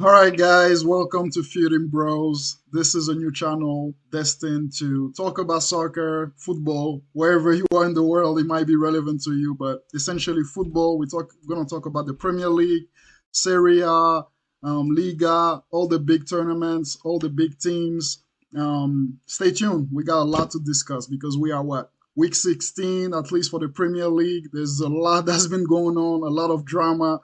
All right, guys, welcome to Feuding Bros. This is a new channel destined to talk about soccer, football, wherever you are in the world, it might be relevant to you, but essentially football. We're going to talk about the Premier League, Serie A, Liga, all the big tournaments, all the big teams. Stay tuned. We got a lot to discuss because we are what? Week 16, at least for the Premier League. There's a lot that's been going on, a lot of drama,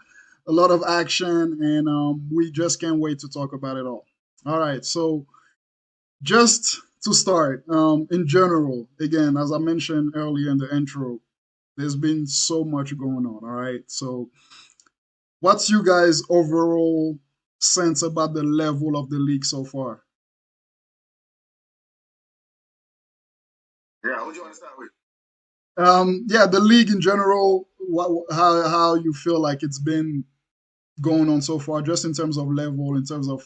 a lot of action, and we just can't wait to talk about it all. All right, so just to start, in general, again, as I mentioned earlier in the intro, there's been so much going on. All right, so what's you guys' overall sense about the level of the league so far? Yeah, what do you want to start with? Yeah, the league in general, how you feel like it's been going on so far, just in terms of level, in terms of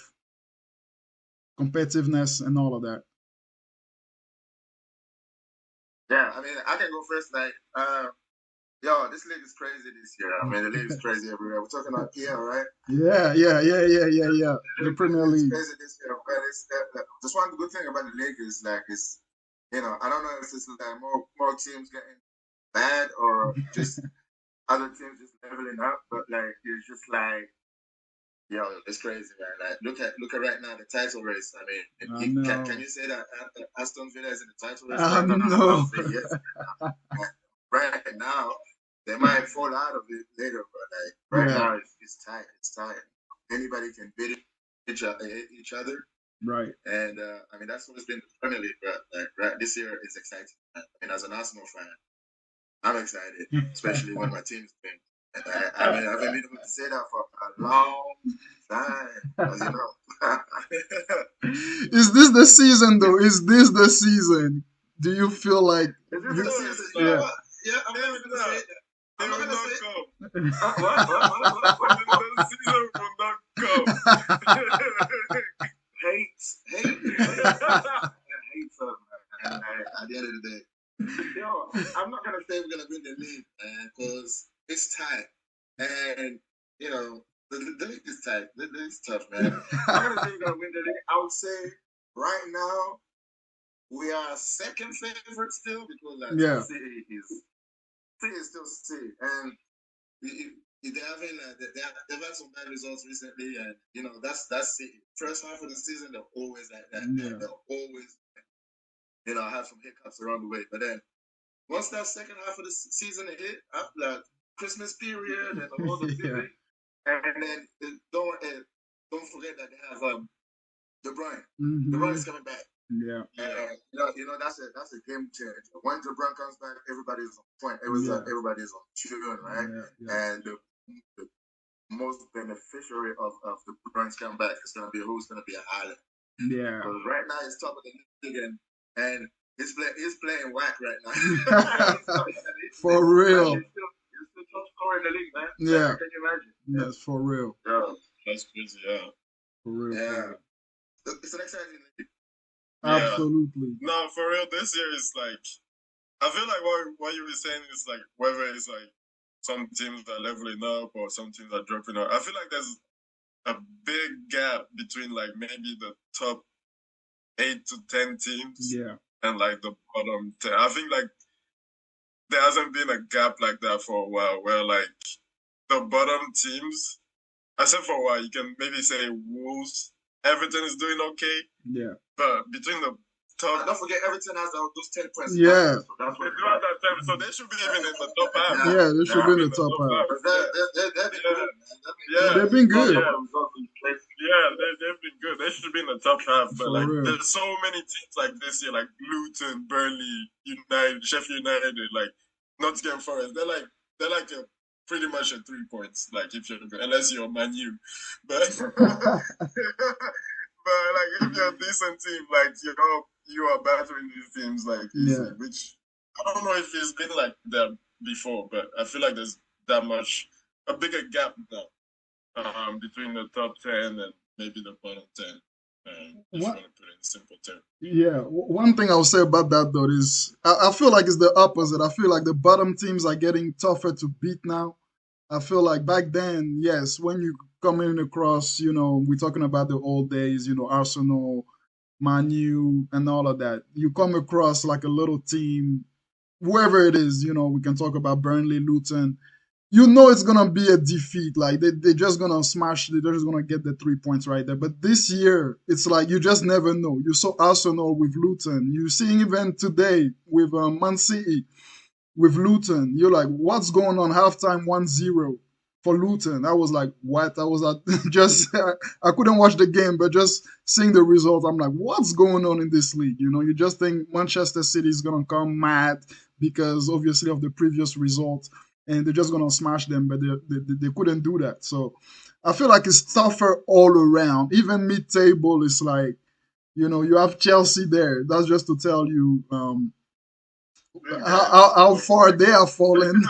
competitiveness, and all of that. Yeah, I mean, I can go first. Yo, this league is crazy this year. I mean, the league is crazy everywhere. We're talking about EPL, right? Yeah. The The Premier league is League. crazy this year. But just one good thing about the league is I don't know if it's like more teams getting bad or just other teams just leveling up, but like it's just like yo, it's crazy, man. Like look at right now the title race. I mean, I know. can you say that Aston Villa is in the title race I right now? I know. would say yes. Right now, they might fall out of it later, but like right Yeah, now it's tight. It's tight. Anybody can beat each other, right. and I mean that's what it's been the Premier League. But like right this year is exciting. I mean, as an Arsenal fan, I'm excited, especially when my team's playing. And I mean, I've been able to say that for a long time, as you know. Is this the season though? Is this the season? Do you feel like Is this the you? season? You know Yeah. what? Yeah, I'm not even gonna say that. I'm not gonna say Come. what? The season will not come. Hate them, man. And at the end of the day, yo, I'm not gonna say we're gonna win the league, man, because it's tight, and you know the league is tight. The league's tough, man. I'm not gonna say we're gonna win the league. I would say right now we are second favorite still because like Yeah. City is still City, and they having they've had some bad results recently, and you know that's City. First half of the season they're always like that. Yeah. They'll always have some hiccups along the way, but then once that second half of the season hit, after that Christmas period and all the Yeah. busy, and then don't forget that they have De Bruyne. De Bruyne Hmm. is coming back. Yeah. And that's a game changer. When De Bruyne comes back, everybody's on point. Yeah. Everybody's on tune, right? Yeah. And the most beneficiary of De Bruyne's comeback is going to be who's going to be a Haaland. Yeah. Because right now he's top of the league and he's playing whack right now. For real. He's still top scorer in the league, man. Yeah. Can you imagine? Yes, for real. Yeah. That's crazy, yeah. For real. For Yeah. real. It's an exciting league. Yeah. Absolutely. No, for real, this year is like I feel like what you were saying is like whether it's like some teams are leveling up or some teams are dropping out. I feel like there's a big gap between like maybe the top 8 to 10 teams Yeah. and like the bottom 10. I think like there hasn't been a gap like that for a while where like the bottom teams, except for a while, you can maybe say Wolves, Everton is doing okay, Yeah. but between the And top, don't forget, Everton has those 10 points. Yeah. So that's they what do at that time, so they should be even in the top half. Yeah. Yeah, they should be in Be the top half. But they've been good, man. Yeah. They've been good. Yeah. They've been good. They should be in the top half, but For like real. there's so many teams like this year, like Luton, Burnley, United, Sheffield United, like Nottingham Forest. They're like a pretty much at 3 points. Like if you're unless you're Man U, but but like if you're a decent team, like you are battling these teams like Yeah. easy, which I don't know if it's been like that before, but I feel like there's that much a bigger gap now between the top 10 and maybe the bottom 10. If you What? want to put it in simple terms. Yeah. One thing I'll say about that though is I feel like it's the opposite. I feel like the bottom teams are getting tougher to beat now. I feel like back then, yes, when you coming across, we're talking about the old days, Arsenal, Man U, and all of that. You come across like a little team, whoever it is, we can talk about Burnley, Luton. It's gonna be a defeat. Like they're just gonna smash. They're just gonna get the 3 points right there. But this year, it's like you just never know. You saw Arsenal with Luton. You see even today with Man City with Luton. You're like, what's going on? Halftime 1-0 for Luton. I was like, what? I was at just I couldn't watch the game, but just seeing the result, I'm like, what's going on in this league? You just think Manchester City is gonna come mad because obviously of the previous result, and they're just gonna smash them, but they couldn't do that. So I feel like it's tougher all around. Even mid-table is like, you have Chelsea there. That's just to tell you how far they are falling.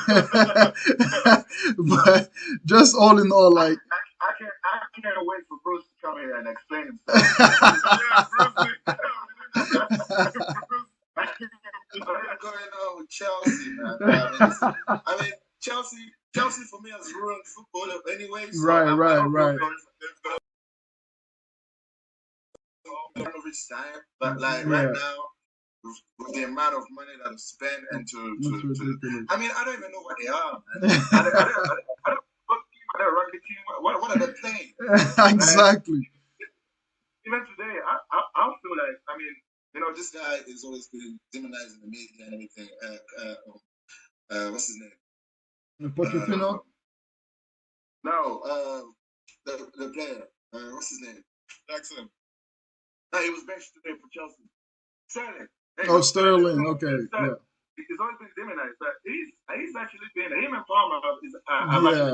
But just all in all, like I can't wait for Bruce to come here and explain himself. What's going on with Chelsea, man? I mean, Chelsea for me has ruined football anyway. So right, I'm right, not right. Average time, but like Yeah, right now, with the amount of money that is spent and that's ridiculous. I mean, I don't even know what they are, man. I don't what team are they, a rugby team? What are they playing? Exactly. Even today, I feel like, I mean, this guy is always been demonizing the media and everything. What's his name? Pochettino? No, the player. What's his name? Jackson. No, he was benched today for Chelsea. Sterling. Oh, Sterling. Okay, yeah. He's always been demonized, but he's actually been him and Palmer have actually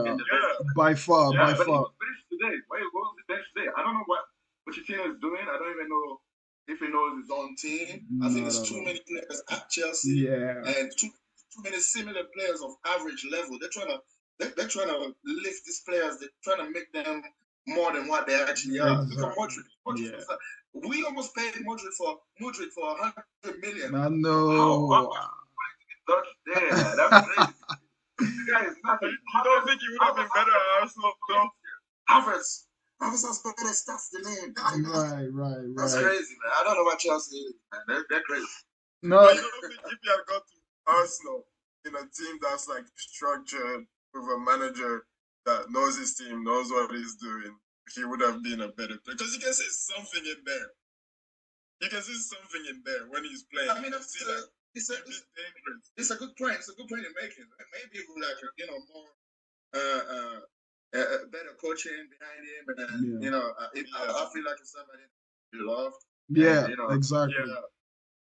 been the best. By far, by But he far. was benched today. Why was he benched today? I don't know what Pochettino is doing. I don't even know if he knows his own team. I think there's too many players at Chelsea Yeah, and too many similar players of average level. They're trying to lift these players. They're trying to make them more than what they actually are. Look at Modric. yeah. We almost paid Modric for 100 million. I know. That's there. That's crazy. The guy is nothing. I don't think he would have been better at Arsenal, though. Havertz has better stats than him. Right. That's crazy, man. I don't know what Chelsea is, man. They're crazy. No, But you don't think if he had got to Arsenal in a team that's like structured with a manager that knows his team, knows what he's doing, he would have been a better player. Because you can see something in there. You can see something in there when he's playing. I mean, it's a good point. It's a good point you're making. Maybe like more better coaching behind him, and then I feel like it's somebody to be loved. yeah, And, exactly.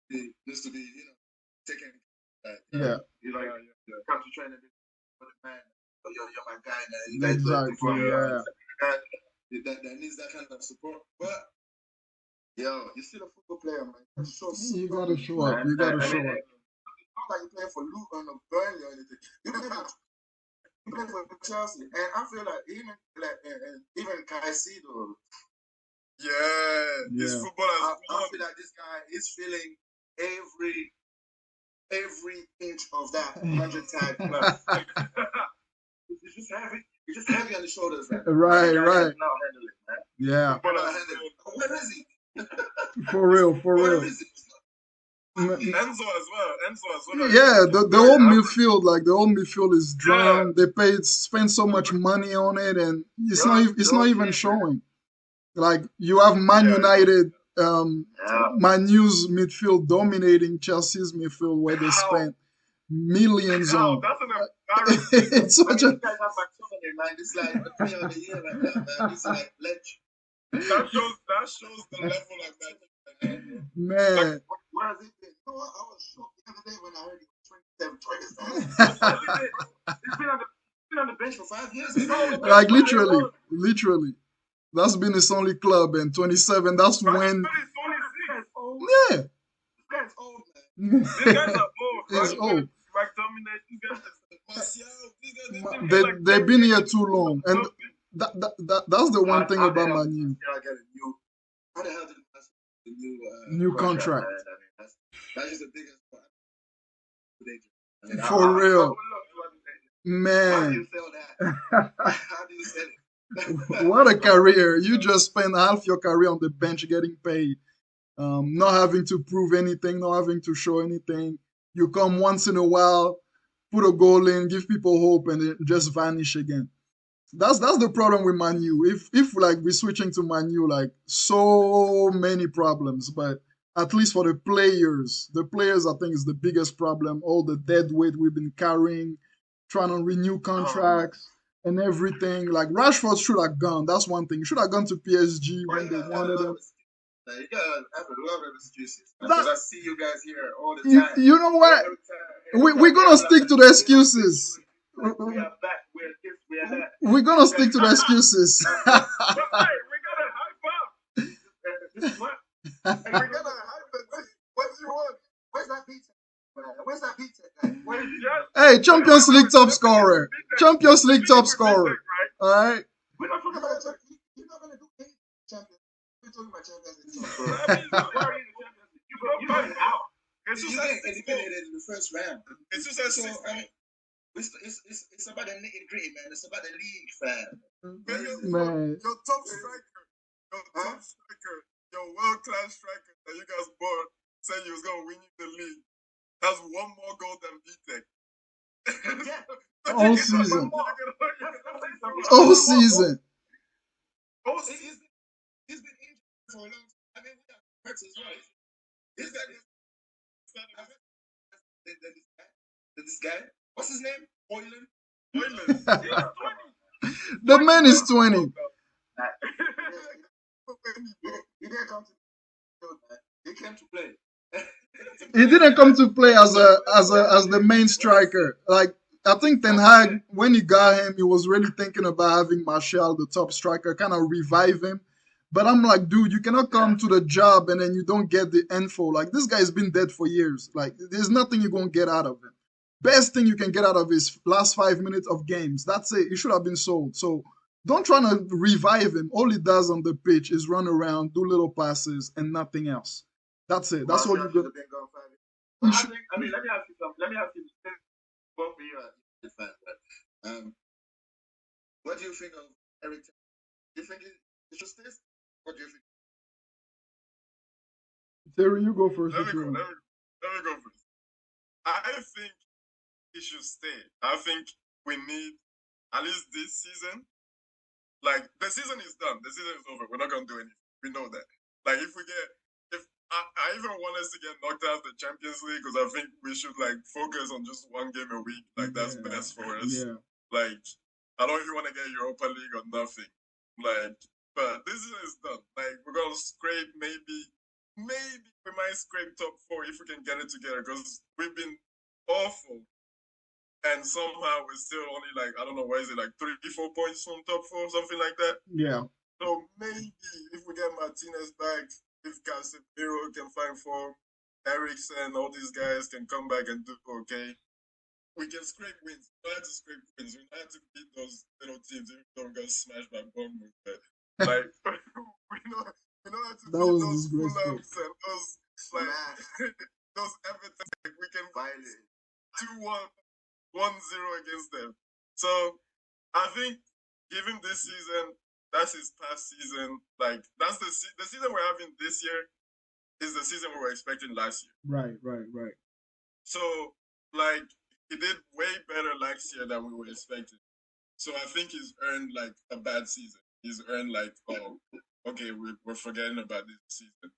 he needs to be taken. Come to training with the man. You're my guy, man. Exactly. Yeah. That needs that kind of support, but. Yo, you're still a football player, man. You gotta show up. You gotta show up. It's not like you're playing for Luton or Burnley or anything. You're playing for Chelsea, and I feel like even Caicedo. His football I feel like this guy is feeling every inch of that 100 tag plus. It's just heavy. It's just heavy on the shoulders, man. Right. Now handle it, man. Yeah. Where is he? For real. Enzo as well. Yeah, the whole midfield, like the whole midfield is drowned. They spend so much money on it, and it's not even showing. Like you have Man United, Man U's midfield dominating Chelsea's midfield, where they spent millions on. That's an embarrassment. It's such a. It's like the player of the year right now, man. It's like Ledge. That shows the level of that. Man. Like, where has it been? I was shocked the other day when I heard he was 27. He's been on the bench for 5 years. Like literally. That's been his only club, and 27. That's when. Yeah. This guy's old, man. These guys are old. He's old. They've been here too long, and that's the one thing about Man U. How the hell did the new contract? That's just the biggest danger. For real, man. How do you sell that? How do you sell it? What a career! You just spend half your career on the bench getting paid, not having to prove anything, not having to show anything. You come once in a while, put a goal in, give people hope, and then just vanish again. That's the problem with Manu. If like we're switching to Manu, like so many problems, but at least for the players I think is the biggest problem. All the dead weight we've been carrying, trying to renew Oh, contracts and everything. Like Rashford should have gone. That's one thing. He should have gone to PSG but when you they gotta have a wanted lot him. of you gotta have a lot of excuses because That I see you guys here all the you, time. you know what? Every We're time we gonna have like stick a to the little excuses. issue, like we are back, we are this, we are that. We're gonna stick to the excuses. But hey, we gotta hype up. This is what. And We we gotta gotta hype it. What do you want? where's that pizza? Where's that pizza guy? Where is Yes. Hey, But Champions League top speaking with scorer. BTEC, Champions League speaking top with scorer. BTEC, right? All right. we're not talking about you're not gonna do any champions. We're talking about champions league. Bro. I mean, where are you the champions league? You going out. Jesus You has get 6 goals. eliminated in the first round. Jesus has So 6 goals. it's about the nitty gritty, man. It's about the league, fam. Man, Man. your top striker, your world class striker that you guys bought said you was gonna win you the league has 1 more goal than BTEC. Yeah. All season. Oh, All season. He's been injured for a long time. I mean, we have hurts as well. This guy, this guy, what's his name? Oilen. The man is 20. He didn't come to play, man. He came to play. He didn't come to play as the main striker. Like I think Ten Hag, when he got him, he was really thinking about having Martial, the top striker, kind of revive him. But I'm like, dude, you cannot come to the job and then you don't get the info. Like this guy's been dead for years. Like there's nothing you're gonna get out of him. Best thing you can get out of his last 5 minutes of games. That's it. He should have been sold. So don't try to revive him. All he does on the pitch is run around, do little passes, and nothing else. That's it. That's all you got. Well, I mean, let me ask you something. Let me ask you both of you are fans, but what do you think of Eric? Do you think it should stay? What do you think? Terry, you go first. Let me go first. I think he should stay. I think we need at least this season. Like the season is done. The season is over. We're not gonna do anything. We know that. Like if I even want us to get knocked out of the Champions League because I think we should like focus on just 1 game a week. Like that's best for us. Yeah. Like I don't even want to get Europa League or nothing. Like, but this season is done. Like we're gonna scrape maybe we might scrape top 4 if we can get it together because we've been awful and somehow we're still only like I don't know what is it like 3-4 points from top 4 something like that. Yeah. So maybe if we get Martinez back, if Casemiro can find form, Eriksen, all these guys can come back and do okay. We can scrape wins. We know how to scrape wins. We know how to beat those little teams if we don't get smashed by Bournemouth. Like we know how to That beat was those disgraceful. Fulhams and those like those Everton. Like, we can find it 2-1, 1-0 against them. So I think give him this season. That's his past season. Like that's the season we're having this year is the season we were expecting last year. Right. So like he did way better last year than we were expecting. So I think he's earned like a bad season. He's earned like okay we're forgetting about this season.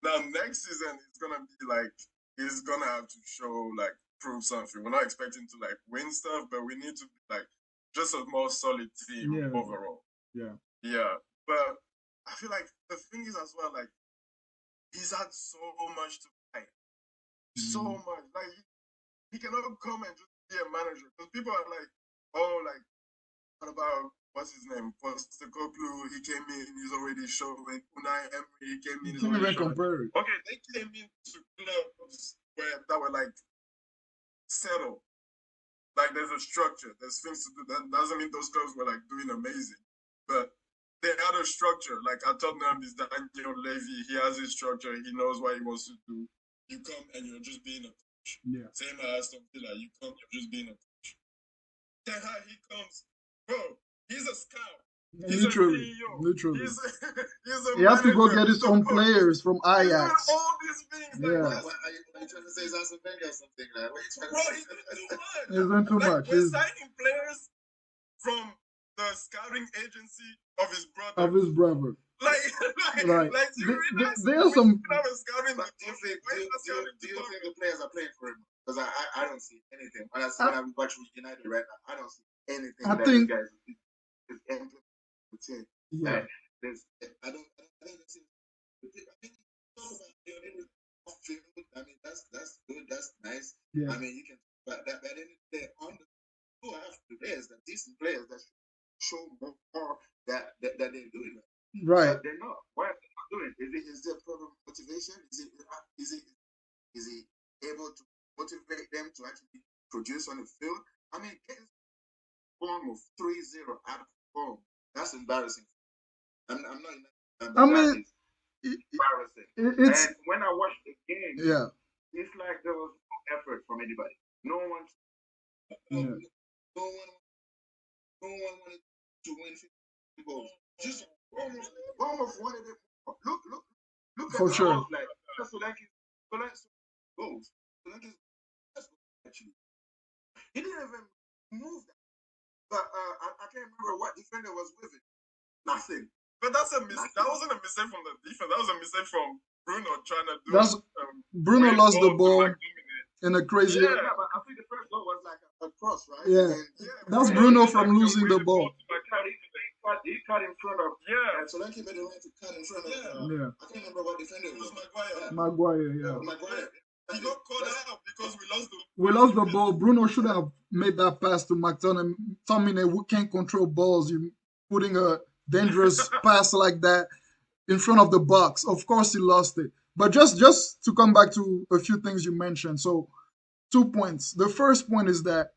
Now next season it's gonna be like he's gonna have to show like prove something. We're not expecting to like win stuff, but we need to be like just a more solid team overall. Yeah. But I feel like the thing is as well, like he's had so much to fight. So much. Like he cannot come and just be a manager. Because people are like, oh, like, what about what's his name? Postecoglou, he came in, he's already showing. Unai Emery, he came in, he's already showing. Okay, they came into clubs that were like settled. Like there's a structure, there's things to do. That doesn't mean those clubs were like doing amazing. But they had a structure. Like at Tottenham is Daniel Levy. He has his structure. He knows what he wants to do. You come and you're just being a coach. Yeah. Same as Aston Villa. You come, you're just being a coach. Then how he comes, bro, he's a scout. He's a Literally, CEO. literally. He's a He has to go manager. get his He's a own coach. players from He's doing Ajax. all these things. Like, Yeah. What are you trying to say? Is Aston Vills or something? Like, what are you trying bro, to he's say? doing too much. He's doing too Like, much. we're He's signing players from the scouting agency of his brother. of his brother. Like, Right. do you realize There are we some. should have a scouting? But do you think the players are playing for him? Because I don't see anything. When I, I watch with United right now, I don't see anything I that think. this guy is implementing the team. Yeah. Like, I don't see. I think talk about I mean, that's good. That's nice. Yeah. I mean, you can, but at the end of the day, on the two have players, that decent players that show more that they're doing it. Right. But they're not. Why are they not doing it? Is there a problem of motivation? Is he able to motivate them to actually produce on the field? I mean, getting form of 3-0 out of home, that's embarrassing. I'm not. I mean, Embarrassing. it's. And when I watched the game, Yeah. it's like there was no effort from anybody. No one, Yeah. no one, no one wanted to win 50 goals. Just almost wanted it. Look at For the sure. goals. Like Solanke goals. Solanke's actually. He didn't even move that. But I can't remember what defender was with it. Nothing. But that's a mistake. That wasn't a mistake from the defense. That was a mistake from Bruno trying to do. That's Bruno lost the ball like, in a crazy. Yeah, but I think the first goal was like a cross, right? Yeah. And That's Bruno from losing the ball. He cut in front of. Yeah. And Solanke made a right to cut in front of. Yeah. I can't remember what defender it was. Maguire. Yeah. Maguire. He got caught out because we lost the. We lost the ball. Bruno should have made that pass to McTominay. We can't control balls. You putting a dangerous pass like that in front of the box. Of course, he lost it. But just to come back to a few things you mentioned. So, 2 points. The first point is that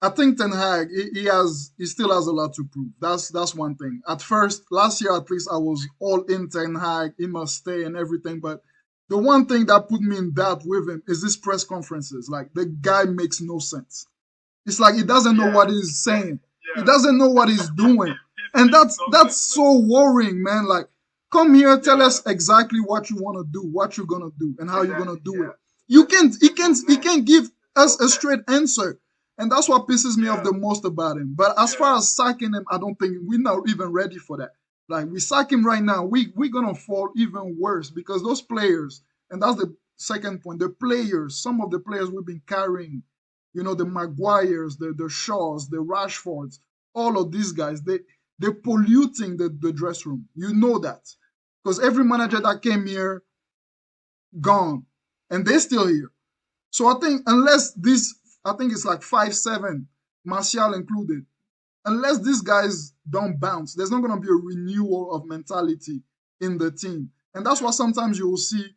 I think Ten Hag he still has a lot to prove. That's one thing. At first, last year at least, I was all in Ten Hag. He must stay and everything. But the one thing that put me in doubt with him is these press conferences. Like the guy makes no sense. It's like he doesn't know what he's saying. He doesn't know what he's doing. And that's so worrying, man. Like, come here, tell us exactly what you want to do, what you're gonna do, and how you're gonna do it. He can't give us a straight answer. And that's what pisses me off the most about him. But as far as sacking him, I don't think we're not even ready for that. Like, we sack him right now, we're gonna fall even worse because those players, and that's the second point, the players, some of the players we've been carrying, the Maguires, the Shaws, the Rashfords, all of these guys, they're polluting the dressing room. You know that. Because every manager that came here, gone. And they're still here. So I think I think it's like 5-7, Martial included. Unless these guys don't bounce, there's not going to be a renewal of mentality in the team. And that's why sometimes you will see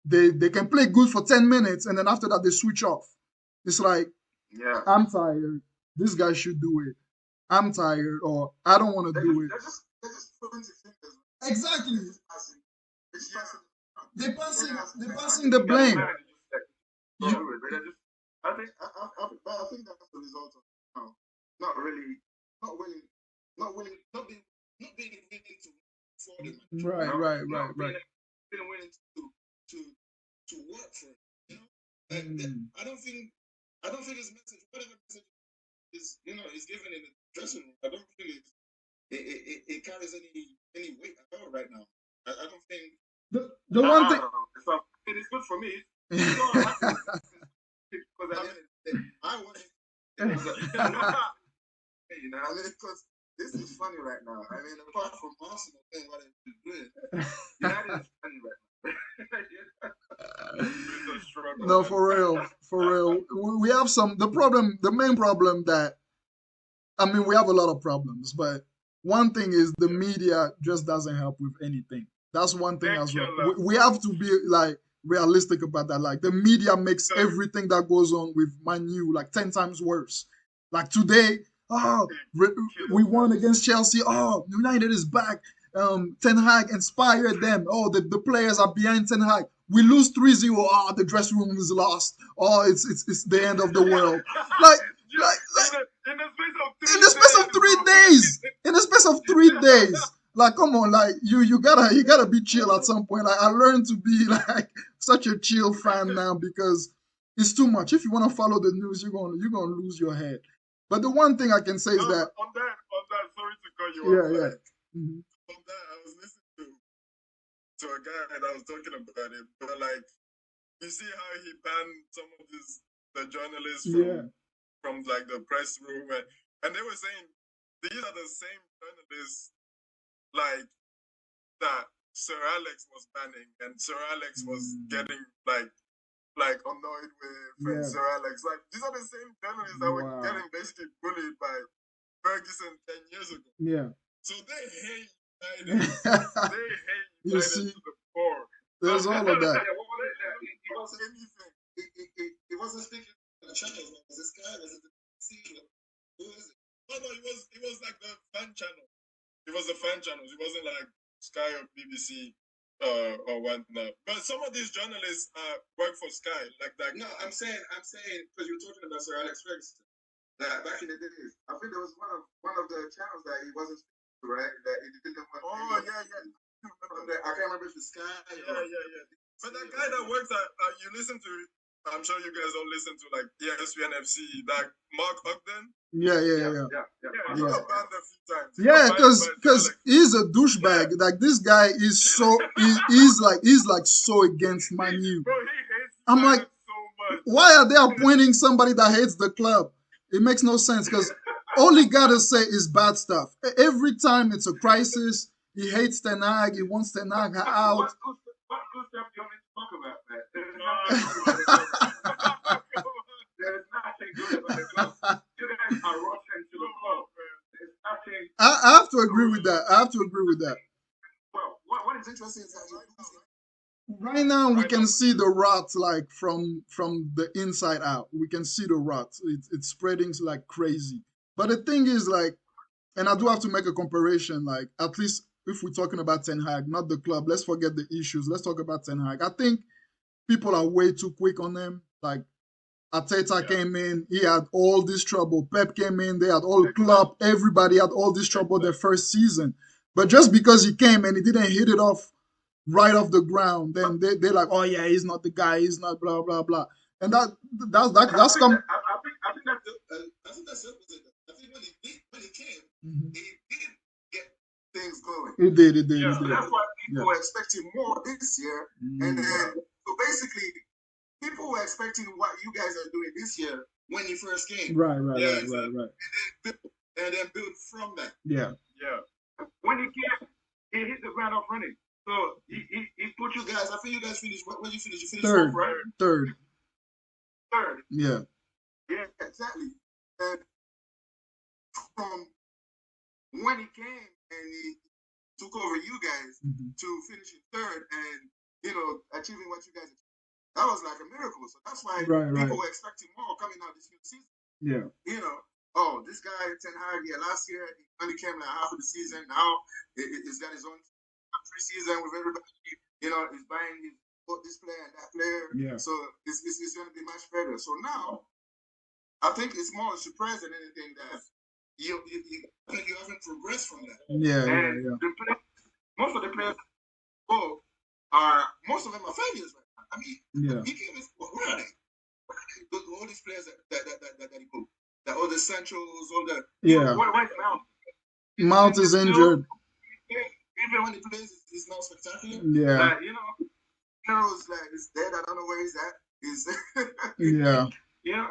they can play good for 10 minutes and then after that they switch off. It's like, I'm tired. This guy should do it. I'm tired, or I don't want to do it. They're just pointing fingers. Exactly. They're passing the blame. I think that's the result of not being willing to for them. Right. Being willing to work for it. I don't think his message, whatever message is given in the dressing room, I don't think it carries any weight at all right now. I don't think the one thing. It is good for me. Because I want it. Because this is funny right now. I mean, apart from Arsenal doing what they're doing, United is funny right now. No, for real. We have the main problem we have a lot of problems, but one thing is the media just doesn't help with anything. That's one thing as well. We have to be like realistic about that. Like the media makes everything that goes on with Man U like 10 times worse. Like today, we won against Chelsea. United is back. Ten Hag inspired them. The players are behind Ten Hag. We lose 3-0. The dressing room is lost. It's the end of the world. In the space of In the space of 3 days. In the space of 3 days. Like, come on, like you gotta be chill at some point. Like, I learned to be like such a chill fan now because it's too much. If you want to follow the news, you're gonna lose your head. But the one thing I can say is that on that, sorry to cut you yeah, off. yeah. Like, on that, I was listening to a guy and I was talking about it, but like, you see how he banned some of the journalists from like the press room, and they were saying these are the same journalists like that Sir Alex was banning, and Sir Alex was getting like annoyed with and Sir Alex. Like, these are the same journalists that were getting basically bullied by Ferguson 10 years ago. Yeah. So they hate United. They hate You United see, to the core. there's all of that. Yeah, what was it? It wasn't anything. It wasn't speaking to the channels. Was this guy? Was it the CEO? Who is it? No, it was like the fan channel. It was the fan channels. It wasn't like Sky or BBC or whatnot. But some of these journalists work for Sky, like that. No, I'm saying because you were talking about Sir Alex Ferguson. That back in the days, I think there was one of the channels that he wasn't speaking to, right? That he didn't want. Oh yeah. I can't remember if it's Sky. Yeah. But that guy that works at you listen to. I'm sure you guys all listen to like ESPN FC, like Mark Ogden. Yeah. He got banned a few times. Yeah, because he's a douchebag. Yeah. Like, this guy is so he's like so against Man U. Bro, he hates I'm like, so much. why are they appointing somebody that hates the club? It makes no sense because all he gotta say is bad stuff. Every time it's a crisis, he hates Ten Hag. He wants Ten Hag out. What good stuff do you want me to talk about, man? There's nothing good about the club. You guys are rushing to the club. There's nothing. I have to agree with that. Well, what is interesting is that Right now, we can see the rot like from the inside out. We can see the rot. It's spreading like crazy. But the thing is, like, and I do have to make a comparison. Like, at least if we're talking about Ten Hag, not the club. Let's forget the issues. Let's talk about Ten Hag. I think people are way too quick on them. Like, Arteta came in, he had all this trouble. Pep came in, they had all club. Everybody had all this trouble their first season. But just because he came and he didn't hit it off right off the ground, then they're like, oh yeah, he's not the guy, he's not blah blah blah, and that's come. I think that's the opposite. I think when he came, he did get things going. He did. So that's why people were expecting more this year, and then so basically people were expecting what you guys are doing this year when you first came. Right. And then build from that. Yeah. When he came, he hit the ground off running. So he put you guys. I think you guys finished. When you finished, you finished Third. fourth, right? Third. Yeah, exactly. And from when he came and he took over you guys to finish in third and achieving what you guys achieved, that was like a miracle. So that's why people were expecting more coming out this new season. Yeah. This guy Ten Hag, last year he only came like half of the season. Now he's got his own preseason with everybody. He's buying this player and that player. Yeah. So it's going to be much better. So now, I think it's more a surprise than anything that you haven't progressed from that. Yeah. Most of the players, most of them are failures right now. I mean, where are they? All these players that he put, all the Sanchos, all the where's Mount? Mount is injured. Even when he plays, it's not spectacular. Yeah. Heroes like is dead. I don't know where he's at. Yeah. I mean,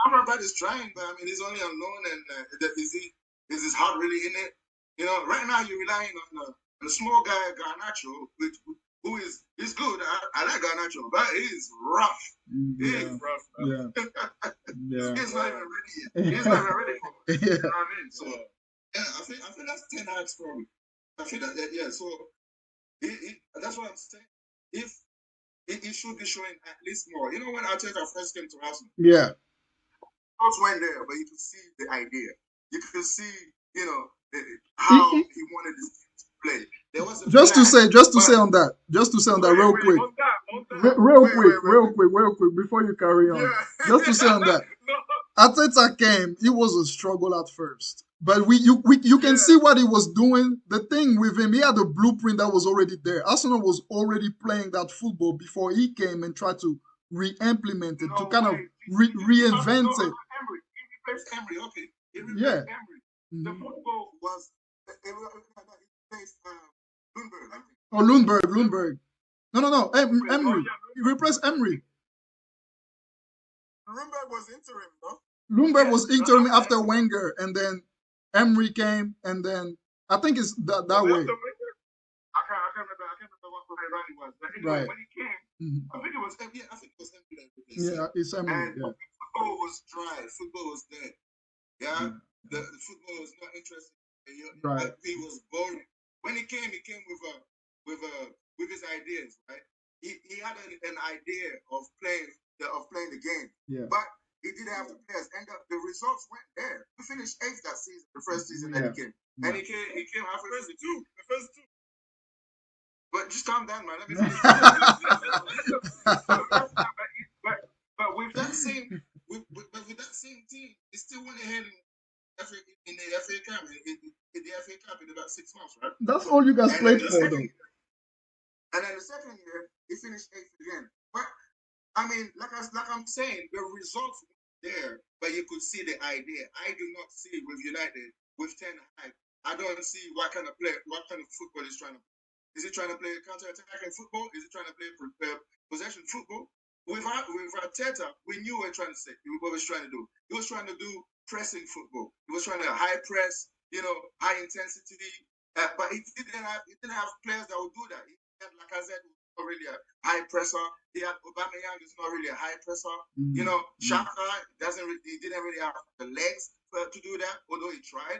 Amrabat is trying, but I mean, he's only unknown, and is his heart really in it? Right now you're relying on the small guy Garnacho, who is good. I like Garnacho, but he's rough. He is rough. He's not even ready yet. He's not even ready for it. You know what I mean? So I think that's Ten Hag's problem. I feel that so that's what I'm saying. If it should be showing at least more. When Arteta first came to Arsenal, not went there, but you could see the idea. You could see, how he wanted his team to play. There was just to say on that, real quick, before you carry on. Just to say on that, Ateta came, it was a struggle at first. But you can see what he was doing. The thing with him, he had a blueprint that was already there. Arsenal was already playing that football before he came and tried to re-implement it, to kind of reinvent it. Emery. He replaced Emery. Okay, he Yeah. replaced Emery. The football was he replaced Lundberg. I think. Oh, Lundberg. No. Emery. He replaced Emery. Lundberg was interim, no? Lundberg was interim after Wenger, and then Emery came, and then I think it's that way. I can't remember what Ronnie was. But anyway, when he came, I think it was Emery that replaced him. Yeah, it's Emery. And football was dry. Football was dead. Yeah, the football was not interesting. Right. He was boring. When he came with his ideas. Right. He had an idea of playing the game. Yeah. But he didn't have the players, and the results went there. We finished 8th that season, the first season that he came, and he came halfway through the first two. But just calm down, man. Let me finish. but with that same team, he still went ahead in the FA Cup in the FA Cup in about 6 months, right? That's all you guys played for, though. And then the second year, he finished 8th again. But I mean, like I'm saying, the results were there, but you could see the idea. I do not see with United, with Ten Hag, I don't see what kind of football he's trying to play. Is he trying to play counter-attacking football? Is he trying to play possession football? With Arteta, we knew what he was trying to do. He was trying to do pressing football. He was trying to high press, high intensity. But he didn't have players that would do that. He had, like I said, not really a high presser. He had Aubameyang is not really a high presser. Xhaka he didn't really have the legs to do that, although he tried.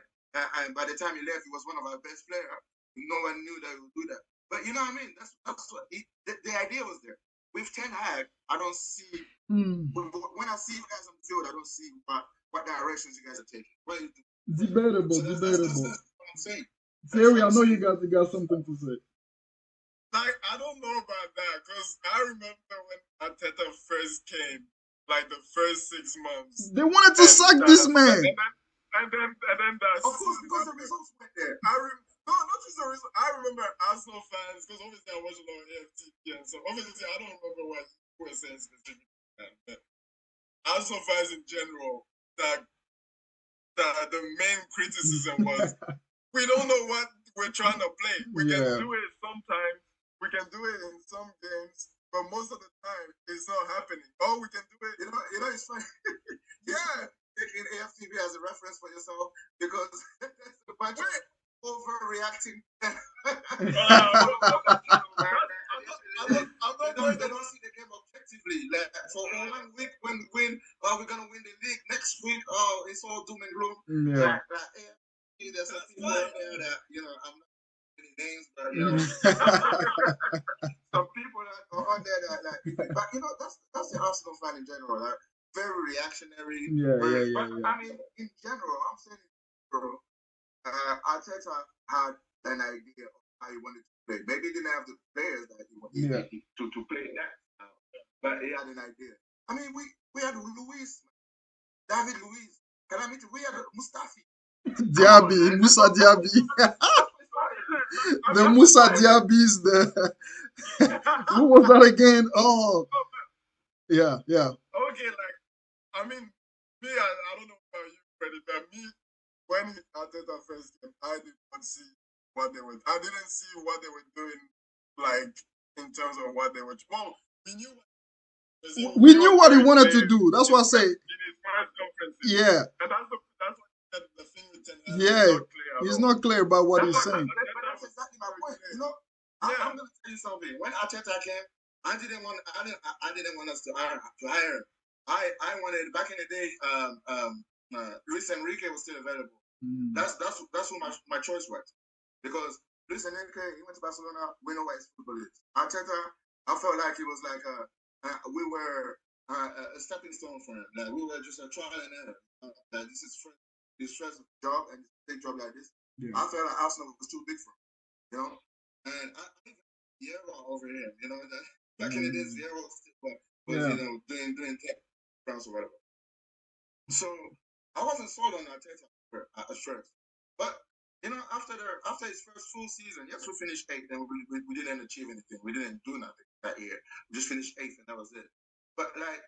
And by the time he left, he was one of our best players. No one knew that he would do that. But you know what I mean? That's what the idea was there. With Ten Hag, I don't see when I see you guys on the field, I don't see what directions you guys are taking. What do you think? Debatable. That's what I'm saying. Terry, I know you got something to say. Like, I don't know about that, because I remember when Arteta first came, like the first 6 months. They wanted to sack this man. And then that. Of course, because the results went there. Not just the result. I remember Arsenal fans, because obviously I watch a lot of AFTP, and so obviously I don't remember what you were saying specifically. But Arsenal fans in general, that the main criticism was, we don't know what we're trying to play. We can do it sometimes. We can do it in some games, but most of the time it's not happening. Oh, we can do it. You know, it's funny. Yeah, taking AFTV as a reference for yourself because that's a bunch of overreacting. They don't see the game objectively. Like for 1 week, when we win, we're gonna win the league. Next week, it's all doom and gloom. Yeah. There's some people out there that I'm not names, but some people that are on there that but that's the Arsenal fan in general, like very reactionary. Yeah. I mean, in general, I'm saying, Arteta had an idea of how he wanted to play. Maybe he didn't have the players that he wanted to play that, but he had an idea. I mean, we had David Luiz. We had Mustafi. Musa Diaby. The Musa Diaby's who was that again? Oh, yeah. Okay, like, I mean, me, I don't know about you, but me, when Arteta first came, I did not see what they were. I didn't see what they were doing, like in terms of what they were. Well, we knew what he wanted to do. That's what I say. In his first conference. Yeah. And that's the thing with Ten Hag. Yeah. He's not clear about what he's saying. That's exactly my point. I'm going to tell you something. When Arteta came, I didn't want us to hire him. I wanted back in the day. Luis Enrique was still available. That's who my choice was, because Luis Enrique, he went to Barcelona. We know what his football is. Arteta, I felt like he was like we were a stepping stone for him. Like we were just a trial and error. Like this is his first job, and his big job like this. Yeah. I felt like Arsenal was too big for him, And I think Vieira over here, back in the days, Vieira was doing tech rounds or whatever. So I wasn't sold on Arteta at first, but after his first full season, yes, we finished eighth, and we didn't achieve anything. We didn't do nothing that year. We just finished eighth, and that was it. But like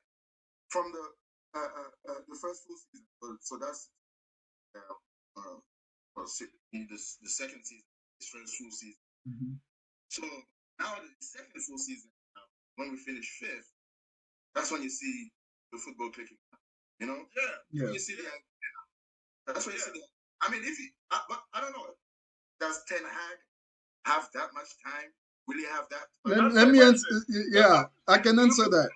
from the first full season, so that's the second season, his first full season. Mm-hmm. So now the second full season, when we finish fifth, that's when you see the football clicking. You know? Yeah. When you see that's when you see the. I mean, but I don't know. Does Ten Hag have that much time? Will he have that? Let me answer. Yeah, I can answer that.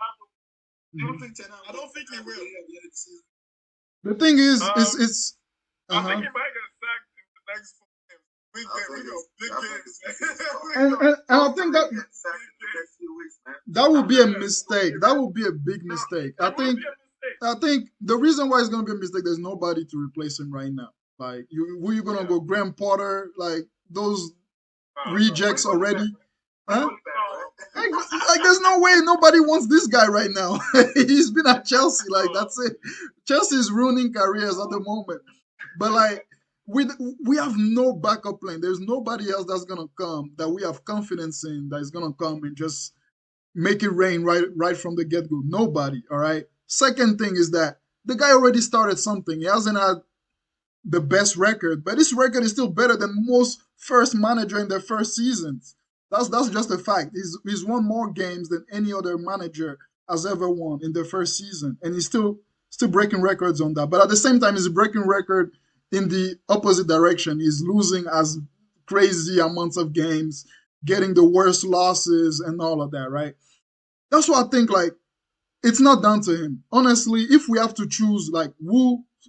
You don't think Ten Hag? I don't think he will. The thing is, it's. I think he might get sacked in the next 4 games. Big games. And I think that would be a mistake. That would be a big mistake. I think the reason why it's gonna be a mistake, there's nobody to replace him right now. Like who you gonna go? Graham Potter, like those rejects already. Huh? Like there's no way nobody wants this guy right now. He's been at Chelsea, like that's it. Chelsea is ruining careers at the moment. But like we have no backup plan. There's nobody else that's gonna come that we have confidence in that is gonna come and just make it rain right from the get-go. Nobody, all right? Second thing is that the guy already started something. He hasn't had the best record, but his record is still better than most first manager in their first seasons. That's just a fact. He's won more games than any other manager has ever won in their first season, and he's still breaking records on that. But at the same time, he's breaking record in the opposite direction. He's losing as crazy amounts of games, getting the worst losses, and all of that. Right? That's why I think like it's not down to him. Honestly, if we have to choose like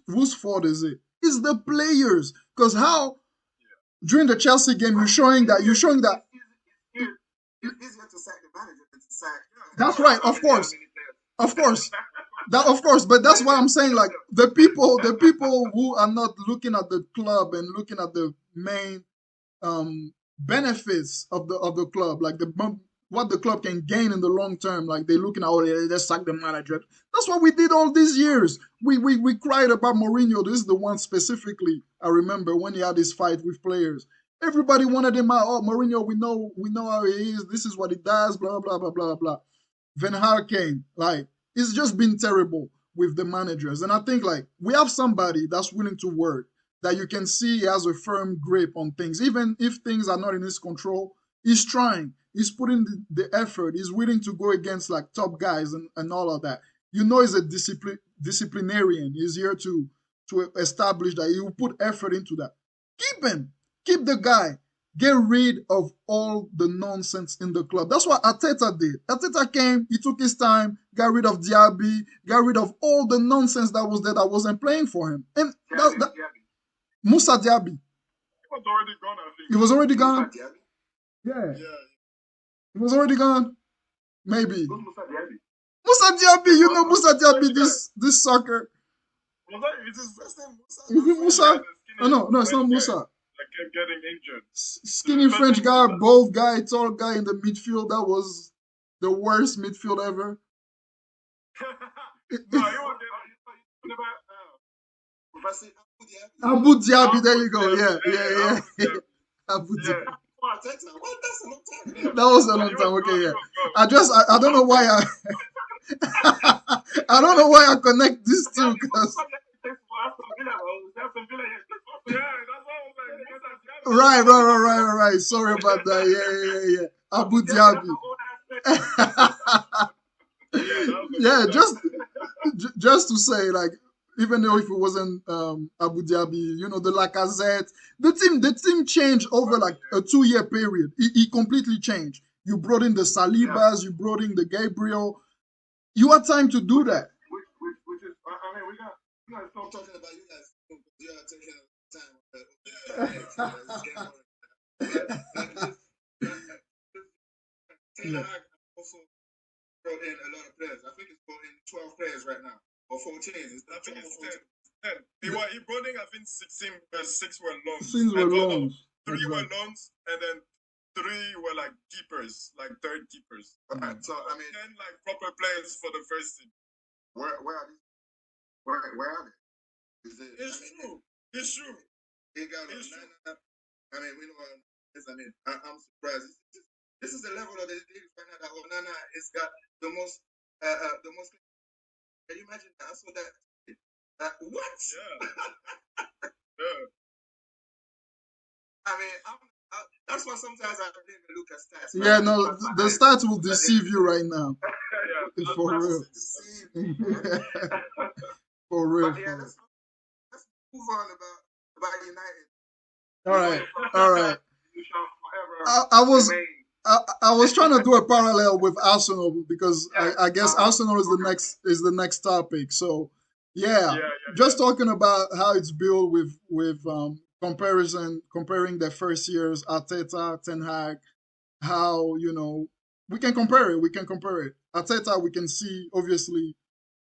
whose fault is it? It's the players. Because how during the Chelsea game you're showing that It's easier to sack the manager than to sack. That's right, of course. But that's why I'm saying like the people who are not looking at the club and looking at the main benefits of the club, like what the club can gain in the long term. Like they're looking at, oh, they sack the manager. That's what we did all these years. We cried about Mourinho. This is the one specifically I remember when he had his fight with players. Everybody wanted him out. Oh, Mourinho, we know how he is. This is what he does. Blah blah blah blah blah. Van Gaal came. Like it's just been terrible with the managers, and I think like we have somebody that's willing to work, that you can see he has a firm grip on things, even if things are not in his control. He's trying. He's putting the effort. He's willing to go against like top guys and all of that. You know, he's a disciplinarian. He's here to establish that he will put effort into that. Keep him. Keep the guy. Get rid of all the nonsense in the club. That's what Arteta did. Arteta came, he took his time, got rid of Diaby, got rid of all the nonsense that was there that wasn't playing for him. And Moussa Diaby. He was already gone, I think. He was already gone? Yeah. He was already gone? Maybe. Moussa Diaby, you know Moussa Diaby, this soccer. Is his first name Moussa? Is it Moussa? Oh, no, it's not Moussa. Like kept getting injured. Skinny French guy, bald guy, tall guy in the midfield. That was the worst midfield ever. No, you won't get Abu Dhabi, there you go. Yeah. Abu Dhabi. That was a long time. Okay, yeah. I don't know why I don't know why I connect these two because. Right. Sorry about that. Yeah. Abu Dhabi. Yeah, just to say, like, even though if it wasn't Abu Dhabi, you know, the Lacazette, the team changed over like a 2-year period. It completely changed. You brought in the Salibas, you brought in the Gabriel. You had time to do that. Which is, I mean, we're not talking about you guys. You are taking time. Yeah. Also brought in a lot of players. I think it's brought in 12 players right now, or 14. I think it's 10. He brought in, I think, 6 were loans. 6 were loans. 3 were loans, and then 3 were like keepers, like third keepers. Right. So I mean, 10 like proper players for the first team. Where are these? Where are they? It's true. It's true. They got Onana. I mean, we know what it is. I mean, I'm surprised. This is the level of the league right now that Onana has got the most. Can you imagine that? So what? Yeah. Yeah. I mean, that's why sometimes I don't even look at stats. Man. Yeah, no, the stats will deceive you right now. Yeah. For real. Deceive. For real. But yeah, let's move on about United. All right. All right. You shall I forever was remain. I was trying to do a parallel with Arsenal because I guess Uh-huh. Arsenal is the next topic. So yeah, just talking about how it's built with comparing the first years Arteta, Ten Hag, how we can compare it. We can compare it. Arteta, we can see obviously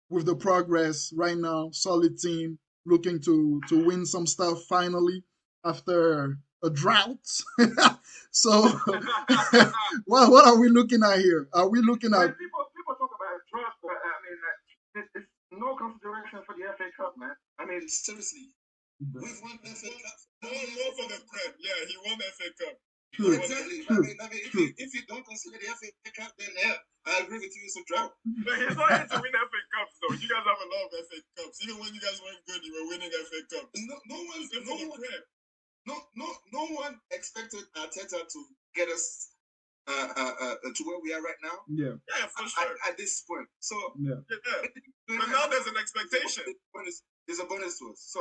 with the progress right now, solid team looking to win some stuff finally after a drought. So, what are we looking at here? Are we looking at? People talk about draft, but I mean, it's no consideration for the FA Cup, man. I mean, seriously, we've won FA Cup. More for the Prem. Yeah, he won FA Cup. True. Exactly. True. I mean, True. if you don't consider the FA Cup, then yeah, I agree with you. It's a drought. But he's not here to win FA Cups, though. You guys have a lot of FA Cups. Even when you guys weren't good, you were winning FA Cups. No one expected Arteta to get us to where we are right now. Yeah. Yeah, for sure. At this point. So yeah. But now there's an expectation. There's a bonus to us. So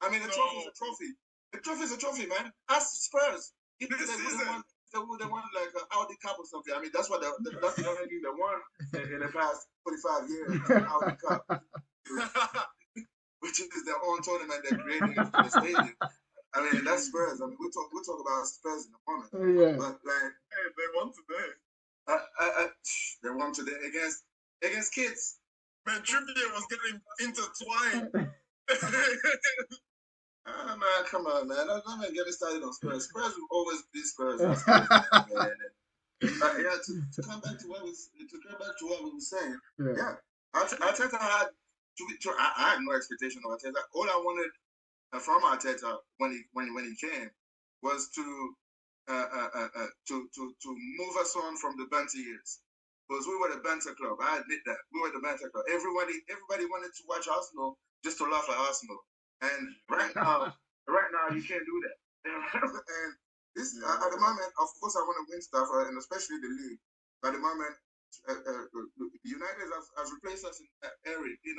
I mean, a trophy is a trophy. A trophy is a trophy, man. Ask Spurs. If they would have won like an Audi Cup or something. I mean, that's the only thing they won in the past 45 years. Audi Cup, which is their own tournament they created in the stadium. I mean, that's Spurs. I mean, we'll talk about Spurs in a moment. Yeah. But like, hey, they won today. They won today against kids. Man, Trippier was getting intertwined. Man, come on, man. Don't even get me started on Spurs. Spurs will always be Spurs. Yeah, to come back to what we were saying. Yeah, Arteta had I had no expectation of Arteta. All I wanted from Arteta when he came was to move us on from the banter years, because we were the banter club. I admit that we were the banter club. Everybody wanted to watch Arsenal just to laugh at Arsenal, and right now you can't do that. And this at the moment, of course, I want to win stuff, and especially the league. At the moment, United has replaced us in that area. You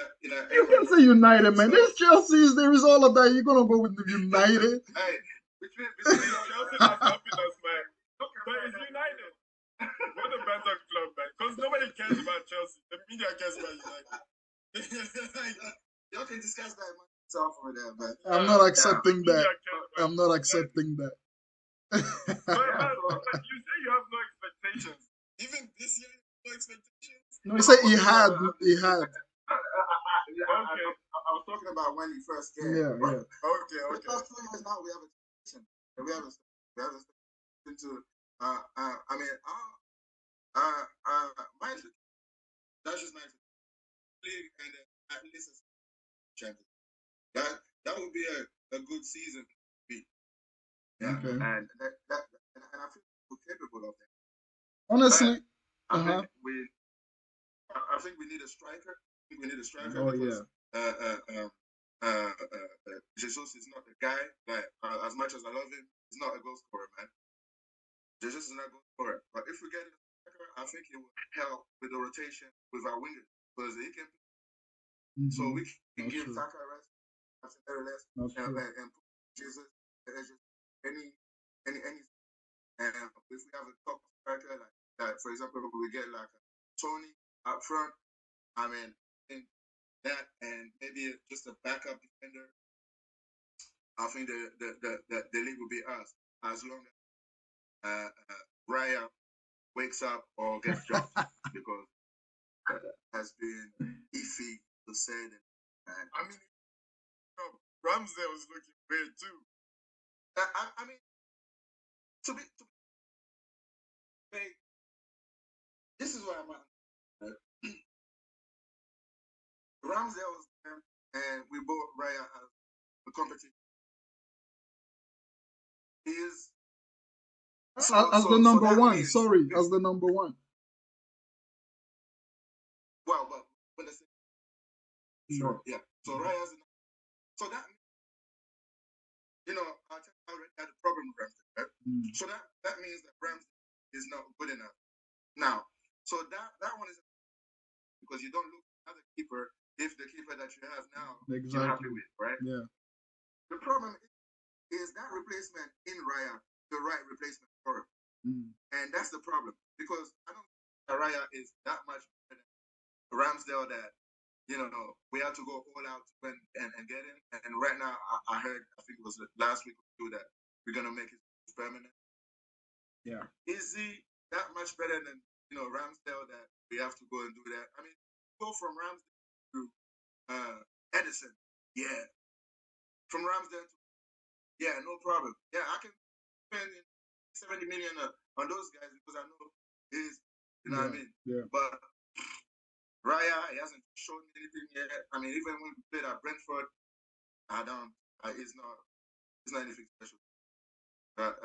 can say United, man. This Chelsea's there is all of that. You're gonna go with the United. Hey, between Chelsea and happiness, man. But it's United. We're the better club, man. Because nobody cares about Chelsea. The media cares about United. Y'all can discuss that myself over there, man. I'm not accepting that. I'm not accepting that. But you say you have no expectations. Even this year, no expectations. No, he said he had. I was talking about when he first came. Yeah. Okay. The past 2 years now, we have a expectation. We have a expectation to. I mean, my that's just my league, and at least it's champion. That would be a good season. Yeah, okay. And I feel we're capable of that. Honestly, I think we need a striker. Oh yeah. Jesus is not the guy. Like as much as I love him, he's not a goal scorer, man. Jesus is not a goal scorer. But if we get a striker, I think it will help with the rotation with our wingers, because he can. Mm-hmm. So we can give Saka a rest, and put Jesus any. And if we have a top striker like for example, we get like Tony up front, I mean, that and maybe just a backup defender, I think the league will be us, as long as Raya wakes up or gets dropped, because has been iffy to say that. I mean, Ramsdale was looking weird too. I mean, to be this is what I'm at. Ramsdale was there and we bought Raya as the competition. Is As the number that one. means, Sorry, as the number one. well, when I say sure, yeah. So Raya's so that I already had a problem with Ramsey, right? So that means that Ramsey is not good enough. Now, so that one is because you don't look at the keeper if the keeper that you have now you're happy with, right? Yeah. The problem is that replacement in Raya the right replacement for him. And that's the problem because I don't think Raya is that much better than Ramsdale that we had to go all out and get him. And right now, I heard, I think it was last week or two, that we're going to make it permanent. Yeah. Is he that much better than, Ramsdale that we have to go and do that? I mean, go from Ramsdale to Edison. Yeah. From Ramsdale to, yeah, no problem. Yeah, I can spend 70 million on those guys because I know he's, what I mean? Yeah. But Raya, he hasn't shown me anything yet. I mean, even when we played at Brentford, it's not anything special. But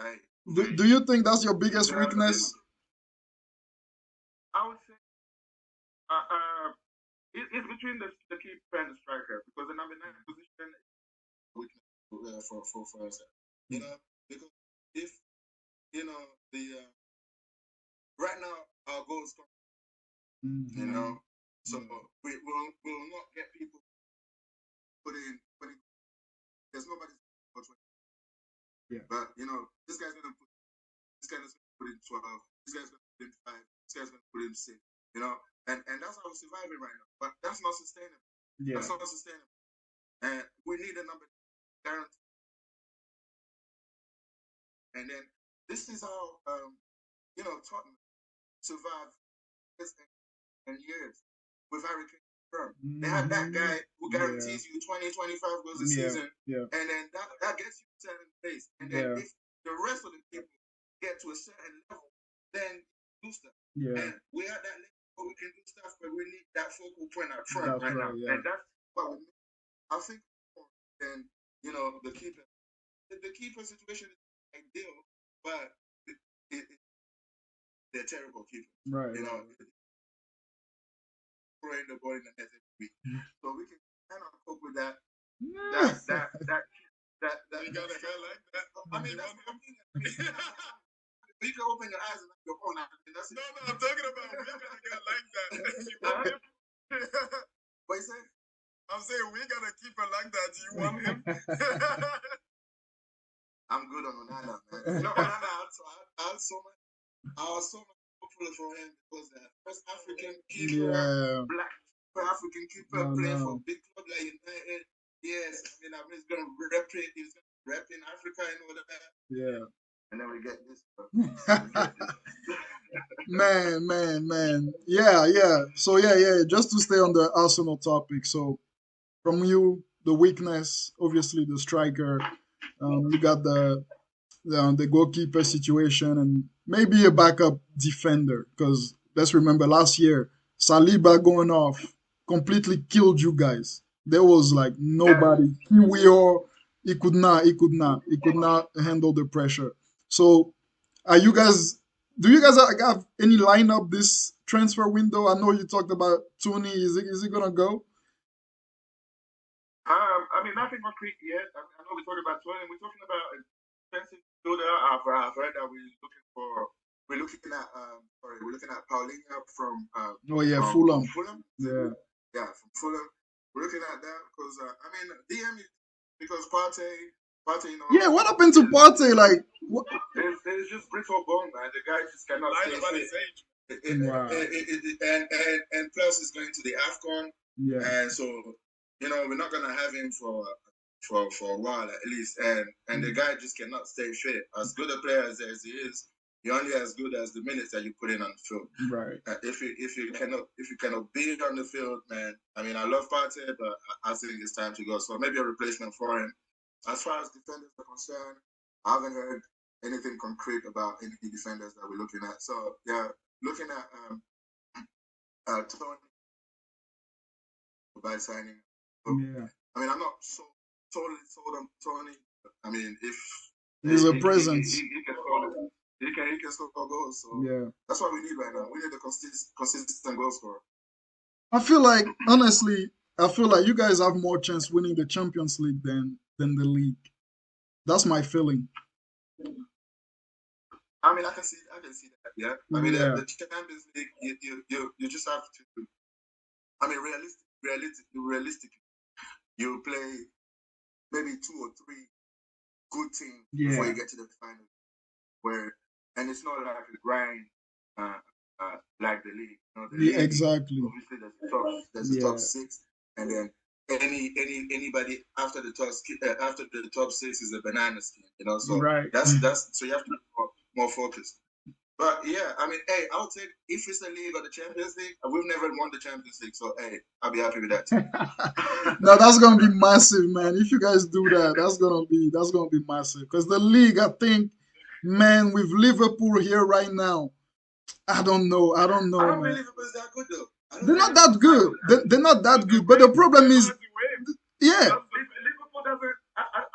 do you think that's your biggest weakness? I would say it's between the keeper and the striker because the number 9 position is weakness for us. Because if the right now our goals come, so we will not get people putting. There's nobody. Yeah. But this guy's gonna put. This guy's gonna put in 12. This guy's gonna put in 5. This guy's gonna put in 6. And that's how we're surviving right now. But that's not sustainable. Yeah. That's not sustainable. And we need a number guarantee. And then this is how Tottenham survived and years with Harry Kane. They had that guy who guarantees you 20, 25 goals a season, and then that gets you a certain place. And then if the rest of the people get to a certain level, then you do stuff. Yeah. And we are that level where we can do stuff, but we need that focal point up front now. Yeah. And that's what we need. I think then the keeper. The keeper situation is ideal, but they're terrible keepers. Right. Throwing the ball in the net every week. So we can kind of cope with that. You got a guy like that. I mean, that's what I'm thinking. You can open your eyes and look your phone out. That's it. No, I'm talking about we got a guy like that. You want him? What you say? I'm saying we got a keeper like that. Do you want him? I'm good on Onana, man. Onana, I was so much hopeful for him because first African keeper, black African keeper playing for big club like United. Yes, I mean he's gonna rep in Africa and all that. Yeah. And then we get this. Man. Yeah. So just to stay on the Arsenal topic. So from you, the weakness, obviously the striker. You got the goalkeeper situation and maybe a backup defender because let's remember last year Saliba going off completely killed you guys. There was like nobody. He could not handle the pressure. So are you guys? Do you guys have any lineup this transfer window? I know you talked about Tony. Is it gonna go? I mean, nothing concrete yet. I know we're talking about Tony. We're talking about a defensive midfielder. I've heard that we're looking at Paulinho from Fulham. Fulham. Yeah, from Fulham. We're looking at that because I mean, DM because Partey. Yeah, what happened to Partey? Like, there's just brittle bone, man. The guy just cannot stay fit. Wow. And plus, he's going to the AFCON. Yeah. And so, we're not gonna have him for a while at least. And the guy just cannot stay fit. As good a player as he is, you're only as good as the minutes that you put in on the field. Right. If you cannot be on the field, man. I mean, I love Partey, but I think it's time to go. So maybe a replacement for him. As far as defenders are concerned, I haven't heard anything concrete about any defenders that we're looking at. So yeah, looking at Tony by signing Yeah. I mean, I'm not totally sold on Tony. I mean, if He's a presence. he can score, he can score goals. So Yeah. that's what we need right now. We need a consistent goal scorer. I feel like, honestly, I feel like you guys have more chance winning the Champions League than the league. That's my feeling. I mean, I can see that. Yeah. I mean, Yeah. the Champions League, you just have to. I mean, realistically, you play maybe 2 or 3 good teams before you get to the final. And it's not like a grind like the league. You know, the league, Exactly. obviously, there's the top 6, and then anybody after the top 6 is a banana skin. You know, so right. that's so you have to be more focused. But yeah, I mean, hey, I'll take if it's the league or the Champions League. We've never won the Champions League, so hey, I'll be happy with that too. No, that's gonna be massive, man. If you guys do that, that's gonna be massive. Because the league, I think, man, with Liverpool here right now, I don't know, I don't man. think Liverpool's that good though. They're not that good. They're not that good. But the problem is, yeah. Liverpool doesn't.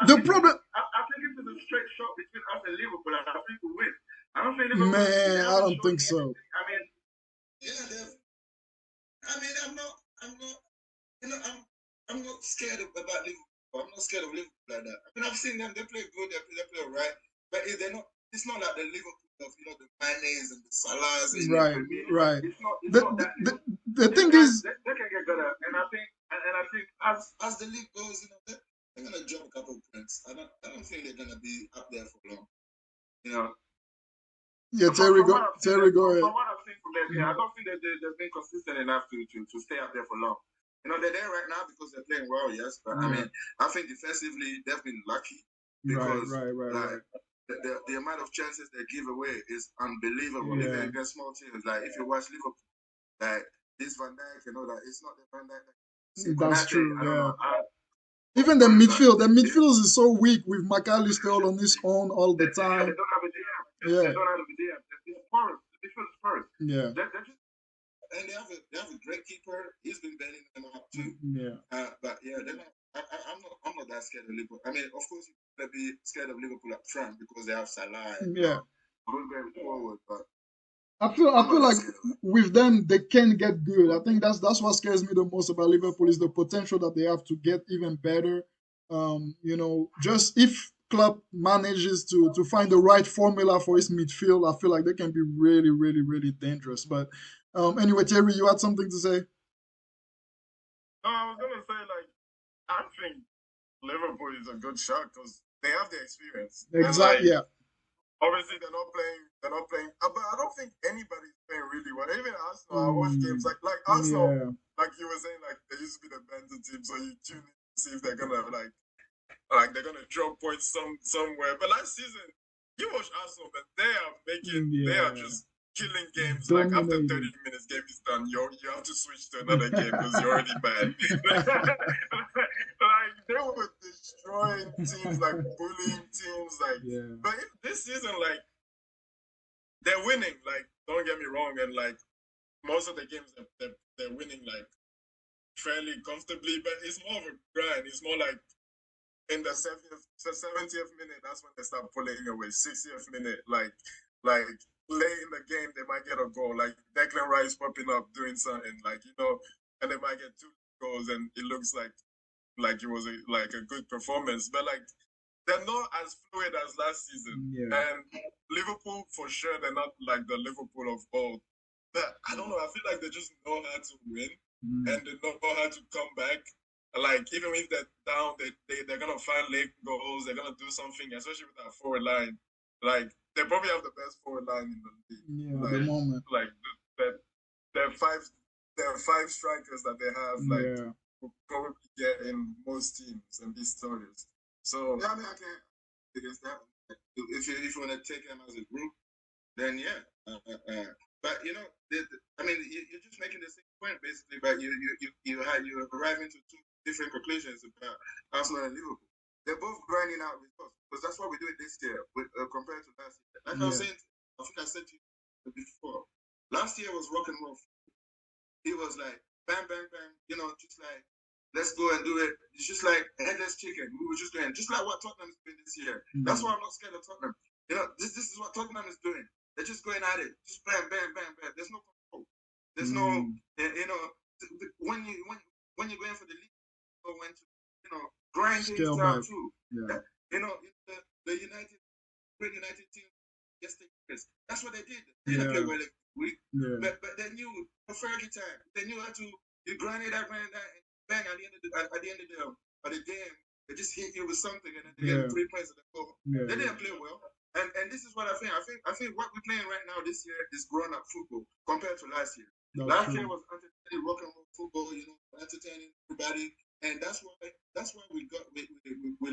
The problem. I think it's a straight shot between us and Liverpool, and I think we win. I don't think Liverpool. Man, I don't think so. I mean, yeah, I mean, I'm not. You know, I'm not scared about Liverpool. I'm not scared of Liverpool like that. I mean, I've seen them. They play good. They play alright. But if they're not, it's not like the Liverpool of the Manes and the Salahs. And right. It's not that. The thing is, they can get better. And I think as the league goes, they're gonna drop a couple of points. I don't think they're gonna be up there for long. You know. Yeah, Terry, go ahead. From what I've seen from them, I don't think that they've been consistent enough to stay up there for long. You know, they're there right now because they're playing well, yes. But I mean, I think defensively they've been lucky because right. The amount of chances they give away is unbelievable. Yeah. Even against small teams, like if you watch Liverpool, like this Van Dijk and all that, it's not the Van Dijk. That's true. Yeah. Even the midfield is so weak with McAllister all on his own all the time. They don't have a DM. Yeah. They don't have a DM. It's porous. The midfield is porous. Yeah. And they have a great keeper. He's been bailing them out too. Yeah. But yeah, they're not. I'm not that scared of Liverpool. I mean, of course, you're gonna be scared of Liverpool up front because they have Salah. And, going forward, but I feel like with them they can get good. I think that's what scares me the most about Liverpool is the potential that they have to get even better. Just if Klopp manages to find the right formula for his midfield, I feel like they can be really, really, really dangerous. But anyway, Terry, you had something to say? No, I was gonna say I think Liverpool is a good shot because they have the experience. Exactly. Yeah. Obviously, they're not playing. But I don't think anybody's playing really well. Even Arsenal, I watch games like Arsenal, like you were saying, like they used to be the banter team, so you tune in to see if they're gonna they're gonna drop points somewhere. But last season, you watch Arsenal, but they are just killing games. Like after 30 minutes, game is done, you have to switch to another game because you're already bad. Like they were destroying teams, like bullying teams, But this season, they're winning. Like don't get me wrong, and most of the games they're winning fairly comfortably. But it's more of a grind. It's more like in the 70th minute, that's when they start pulling away. 60th minute, like late in the game, they might get a goal. Like Declan Rice popping up doing something, and they might get 2 goals, and it looks like it was a good performance. But they're not as fluid as last season. Yeah. And Liverpool, for sure, they're not like the Liverpool of old. But I don't know. I feel like they just know how to win, and they know how to come back. Even if they're down, they're gonna find late goals. They're gonna do something, especially with that forward line. They probably have the best forward line in the league. Yeah, at the moment. There are 5 strikers that they have. Will probably get in most teams and be starters. So yeah, I mean, I can't against that. If you want to take them as a group, then yeah. But I mean, you're just making the same point basically. But you arriving to 2 different conclusions about Arsenal and Liverpool. They're both grinding out results because that's what we're doing this year compared to last year. Like I was saying, I think I said to you before. Last year was rock and roll. It was like bam, bam, bam. Just like let's go and do it. It's just like headless chicken. We were just doing, just like what Tottenham's doing this year. That's why I'm not scared of Tottenham. You know, this is what Tottenham is doing. They're just going at it. Just bam, bam, bam, bam. There's no control. There's no, you know, when you're going for the league, you know when to, you know, grind things out too. Yeah. You know, the great United team yesterday, that's what they did. They didn't play well every week, but they knew the Fergie time. They knew how to grind it out, and bang at the end of the game, they just hit you with something, and then they get 3 points and they go. They didn't play well. And this is what I think. I think what we're playing right now this year is grown up football compared to last year. Last year was entertaining rock and roll football, you know, entertaining everybody, and that's why we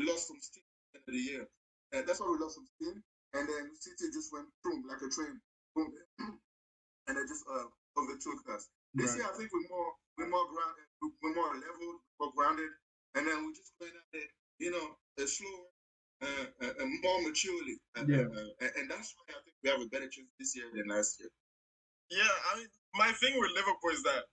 lost some steam at the end of the year. And that's why we lost some steam. And then City just went boom like a train, boom, and they just overtook us. This year, I think we're more grounded, we're more leveled, more grounded, and then we're just going at it, you know, slower. More maturely, and that's why I think we have a better chance this year than last year. Yeah, I mean, my thing with Liverpool is that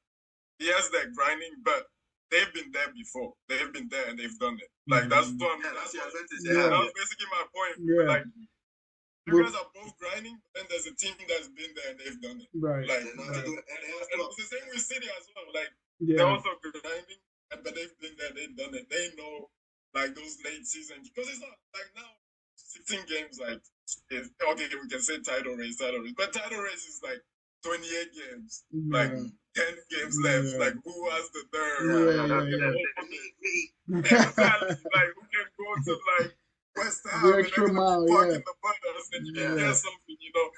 yes, they're grinding, but they've been there before. They've been there and they've done it. Like that's the advantage. That was basically my point. Like you guys are both grinding, but then there's a team that's been there and they've done it. Right. Like, and it's the same with City as well. Like they're also grinding, but they've been there, they've done it. They know. Like those late seasons, because it's not like now 16 games, like okay, we can say title race, but title race is like 28 games, like 10 games left, like who has the third? Exactly, like who can go to like West Ham the extra mile, park in the butters and you can get something, you know,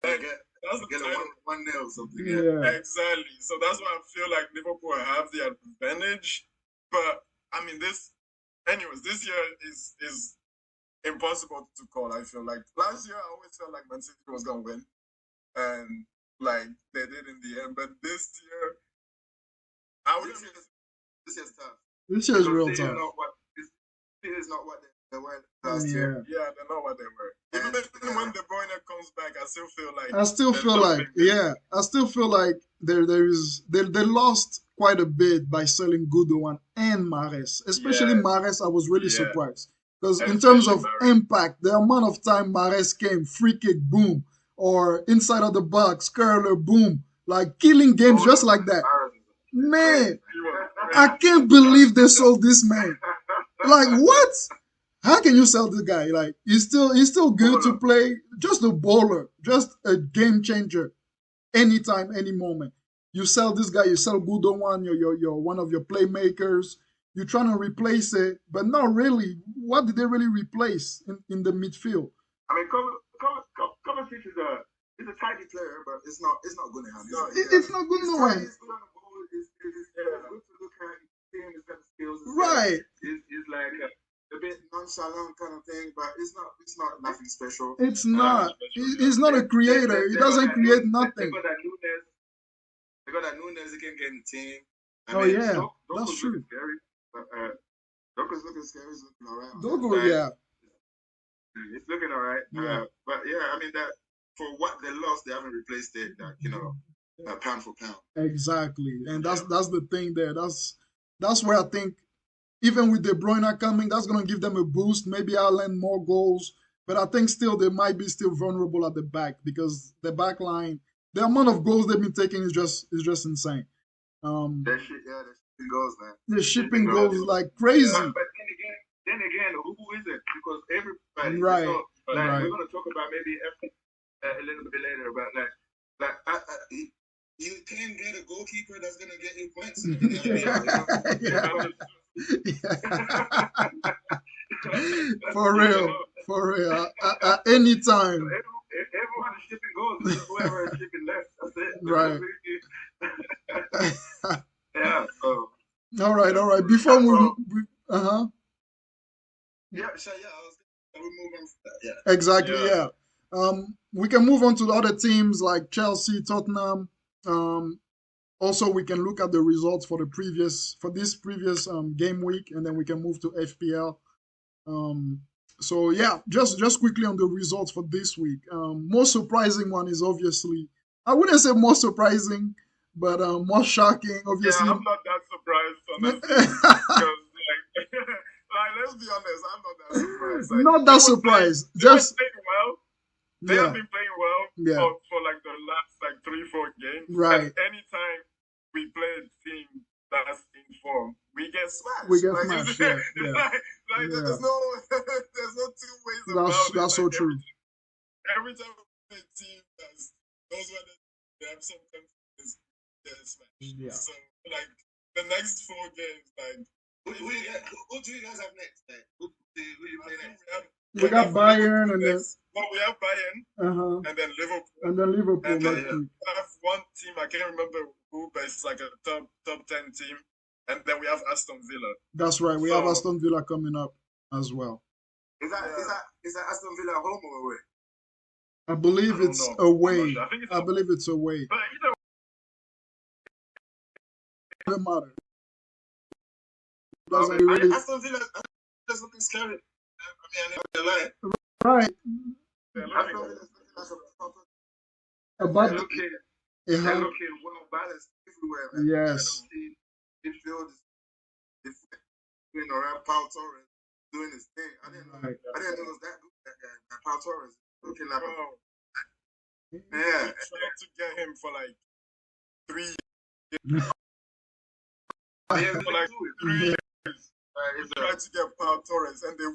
like that's the title. 1-0 or something. Exactly. So that's why I feel like Liverpool have the advantage, but I mean anyways, this year is impossible to call. I feel like last year I always felt like Man City was gonna win, and like they did in the end. But this year, this year's tough. This year's real tough. This is not what they were last year. Yeah, they're not what they were. Even when De Bruyne comes back, I still feel like they lost quite a bit by selling Gundogan and Mahrez. Especially Mahrez, I was really surprised. Because in terms of impact, the amount of time Mahrez came, free kick, boom, or inside of the box, curler, boom, like killing games just like that. Man, I can't believe they sold this man. Like, what? How can you sell this guy? Like, he's still good to play, just a bowler, just a game changer, anytime, any moment. You sell this guy, you sell Gundogan, you're one of your playmakers. You're trying to replace it, but not really. What did they really replace in the midfield? I mean, Kovacic is a tidy player, but it's not going to happen. It's not good no one. He's good on the ball. It's good to look at. He's got the skills. Right. It's like a bit nonchalant kind of thing, but it's not nothing special. It's not. He's not a creator. He doesn't create nothing. They got that Nunes. He can get in the team. That's true. Scary. Doku's looking scary. He's looking all right. Doku, it's looking all right. But I mean that for what they lost, they haven't replaced it. Pound for pound. Exactly, and that's the thing there. That's where I think even with De Bruyne coming, that's gonna give them a boost. Maybe I'll land more goals, but I think still they might be still vulnerable at the back because the back line, the amount of goals they've been taking is just insane. They're shipping goals, man. They're shipping goals like crazy. Yeah, but then again, who is it? Because everybody. Right. So, we're gonna talk about maybe a little bit later about you can get a goalkeeper that's gonna get you points. For real. At any time. Everyone is shipping goals. Whoever is shipping less, that's it. Right. Yeah. So. All right. Before we Yeah. We move on. Yeah. Exactly. Yeah. We can move on to the other teams like Chelsea, Tottenham. Also, we can look at the results for this previous game week, and then we can move to FPL. So yeah, just quickly on the results for this week. Most surprising one is obviously, I wouldn't say more surprising, but more shocking. Obviously, I'm not that surprised. So honestly. Because like let's be honest, I'm not that surprised. Like Not that surprised. they were Just playing well. They have yeah, been playing well yeah, for like the last like 3-4 games. right. And anytime we play a team that's in form, we get We smashed. get Like smashed. it's, Yeah, it's yeah, like yeah. there's no there's no two ways about it. That's so Like true. every time we play a team that's knows where they have some confidence, get smashed. Yeah. So like the next 4 games, like who do you guys have next? Like, who you play next? We got Bayern and then well, we have Bayern and then Liverpool. and then Liverpool And then next week. we have one team, I can't remember who, but it's like a top 10 team. And then we have Aston Villa. That's right. We have Aston Villa coming up as well. Is that Aston Villa home or away? I believe it's know. away. Sure. I think it's I believe it's away. But you know, Doesn't matter. I Doesn't mean, really. Aston Villa's looking scary. I mean, I'm not Right. they're Aston looking, Villa's looking like a proper. About They're looking well balanced everywhere. Man. yes. Midfield is doing around Paul Torres doing his thing. I didn't know Right. it was that good. That guy, Paul Torres, looking like bro, yeah. trying to get him for like 3 Yeah, for like 3 Yeah. years. We tried to get Paul Torres and they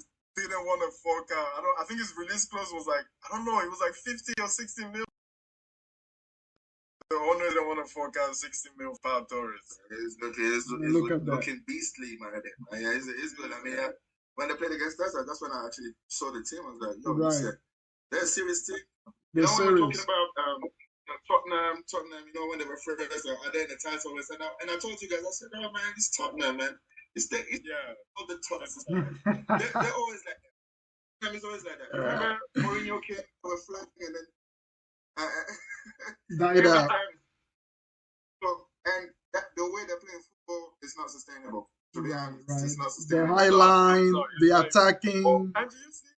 didn't want to fork out. I think his release clause was like, I don't know, it was like 50 or 60 mil. The owner didn't want to fork out 60 mil Paul Torres. It's Look at that. looking beastly, man. Yeah, it's good. I mean, when they played against us, that's when I actually saw the team. I was like, yo, Right. they're a serious team. They're When we were serious. talking about Tottenham, you know, when they were first, are they in the title race? And I told you guys, I said, no, man, it's Tottenham, man. It's all the Tottenham. They're always like that. Tottenham is always like that. Remember Mourinho came, we were flying, and then Died out. So, and the way they're playing football is not sustainable. To be honest, Right. it's not The sustainable. high line, It's the like- attacking. And you see,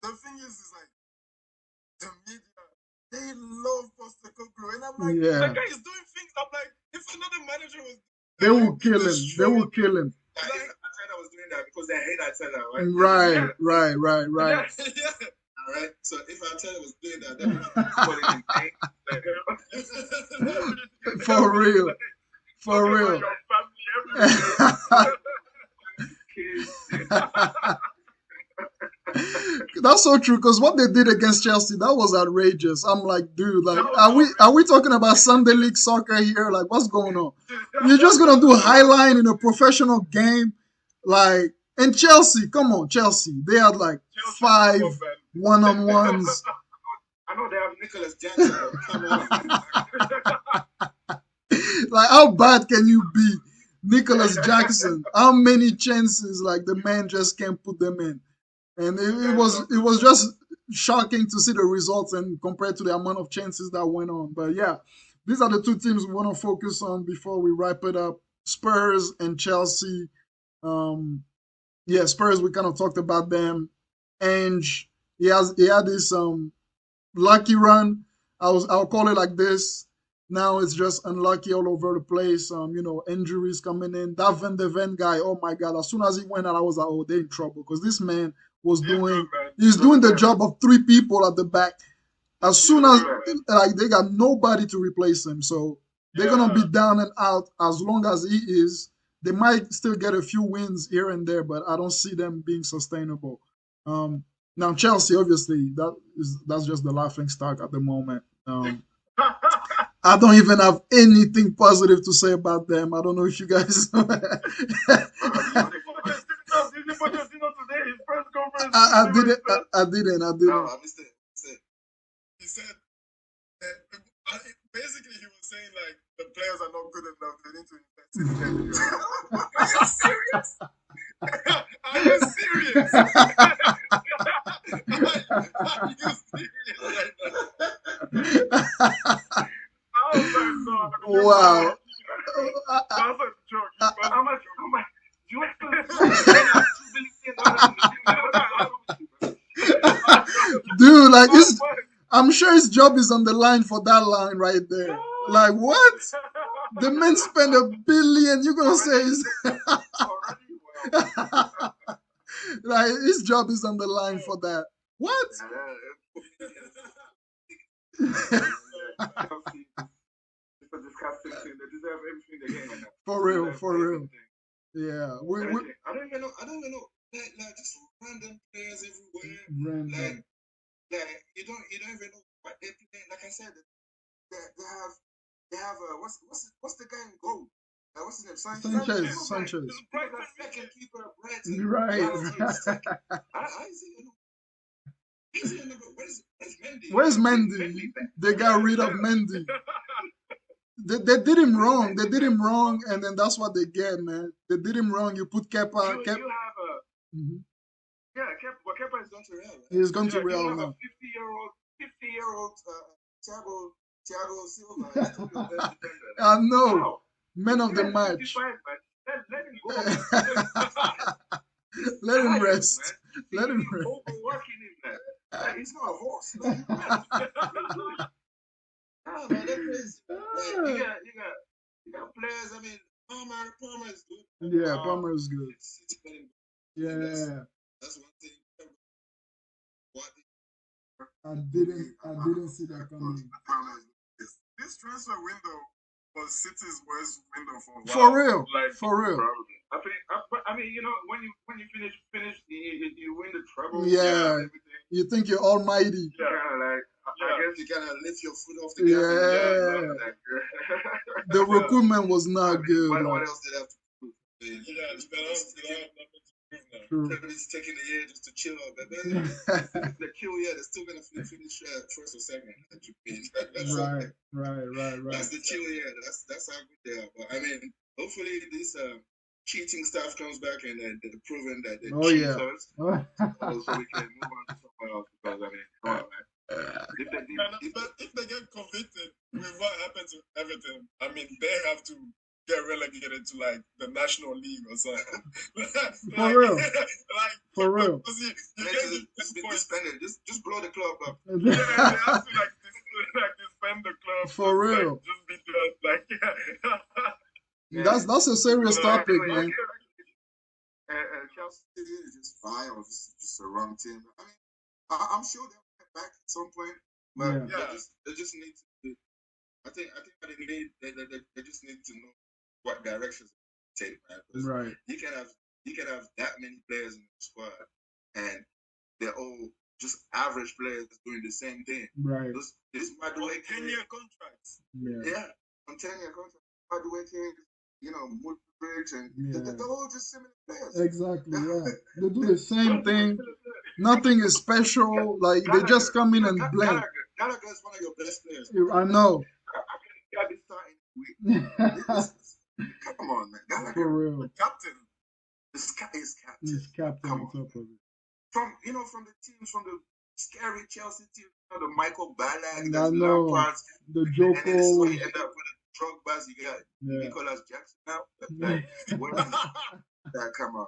the thing is like, the media, they love Postecoglou. And I'm like, Yeah. that guy is doing things. I'm like, if another manager was They will kill him. They will kill him. Like, Arteta was doing that because they hate Arteta, right? Right. Yeah. All right. So if Arteta was doing that, then putting him in For real. For Talking real. about your family, everything. That's so true because what they did against Chelsea, that was outrageous. I'm like, dude, like, That was are we talking about Sunday League soccer here? Like, what's going on? You're just gonna do high line in a professional game, like, and Chelsea, come on, Chelsea, they had like 5 one-on-ones. I know they have Nicholas Jackson. Come on. Like, how bad can you be, Nicholas Jackson? How many chances like the man just can't put them in? And it was just shocking to see the results and compared to the amount of chances that went on. But yeah, these are the two teams we want to focus on before we wrap it up. Spurs and Chelsea. Spurs, we kind of talked about them. And he had this lucky run. I'll call it like this. Now it's just unlucky all over the place. Injuries coming in. That Van de Ven guy, oh my God! As soon as he went out, I was like, oh, they're in trouble because this man was he's doing the job of 3 people at the back. As soon as like they got nobody to replace him, so they're gonna be down and out as long as he is. They might still get a few wins here and there, but I don't see them being sustainable. Now Chelsea, obviously, that's just the laughing stock at the moment. I don't even have anything positive to say about them. I don't know if you guys. I didn't. No, I missed it. He said that basically he was saying like the players are not good enough. They need to invest in them. Are you serious? Are you serious? Are you serious right now? I was like, no. Wow. That's a joke. But how much? You dude, like I'm sure his job is on the line for that line right there. Like what? The man spent $1 billion. You're gonna say he's Already, well, like his job is on the line for that. What? Chelsea, it's a disgusting thing. They deserve everything they're getting right now. For real, They deserve for real. everything. Yeah, we Everything. I don't even know. Like just random players everywhere. random. Like you don't even know what they're playing. Like I said, they have what's the guy in goal? What's his name? Sanchez. He's a second keeper of Brighton. Right. I see. He's in number. Where's Mendy? Where's Mendy? They got rid of Mendy. They did him wrong. They did him wrong, and then that's what they get, man. They did him wrong. You put Kepa. You have a Mhm. Kepa is gone to Real. Right? He's gone to Real you have now. a 50-year-old Thiago Silva. Is still your best defender. I know. Wow. Man of the He's match. 55, man. Let him go. Let him Tired, rest. man. Let him He's rest. overworking him, man. Like, he's not a horse. Man. Man, they're crazy. Like, you got players. I mean, Palmer is good. Yeah, Palmer is good. It's better. Yeah, That's one thing. What I didn't see that coming. This transfer window was City's worst window for a while. For real, Like, for real. probably. I mean, you know, when you finish, you win the treble. Yeah. Everything. You think you're almighty. Yeah. Kind of like, I guess you kind of lift your foot off the Yeah. gas. The recruitment was not good. What Like, else did they have to prove? you have nothing to prove now. true. Everybody's taking the year just to chill out. But then the kill year, they're still gonna finish first or second. Right. That's the chill year. That's how good they are. But I mean, hopefully this cheating stuff comes back and they're proving that they're cheaters. So we can move on to somewhere else because I mean, come on, man. If they get convicted with what happened to Everton, I mean, they have to get relegated to like the National League or something. For real. Like, For real. You Just suspended. Just blow the club up. they have to like disband the club. For real. Like, just be just like That's a serious topic, man. Chelsea is just vile, just a wrong team. I mean, I'm sure they'll get back at some point, but they just need to. I think what they need, they just need to know what directions to take, man. Right. You can have that many players in the squad, and they're all just average players doing the same thing. Right. This Madueke, 10-year contracts. Yeah, on 10-year contract. Madueke, you know, Woodbridge, and they're all just similar players. Exactly. Yeah. They do the same thing. Nothing is special. Like they just come in and blend. Gallagher is one of your best players. I know. I be starting. Come on, man. Gallagher. For real. Captain. He's captain. He's captain on top of it. From the teams, from the scary Chelsea team, the Michael Ballack, I know. Lampards, The and then this is where Joko. you end up with the Drogba's. You got Nicolas Jackson now. Where is that? Come on.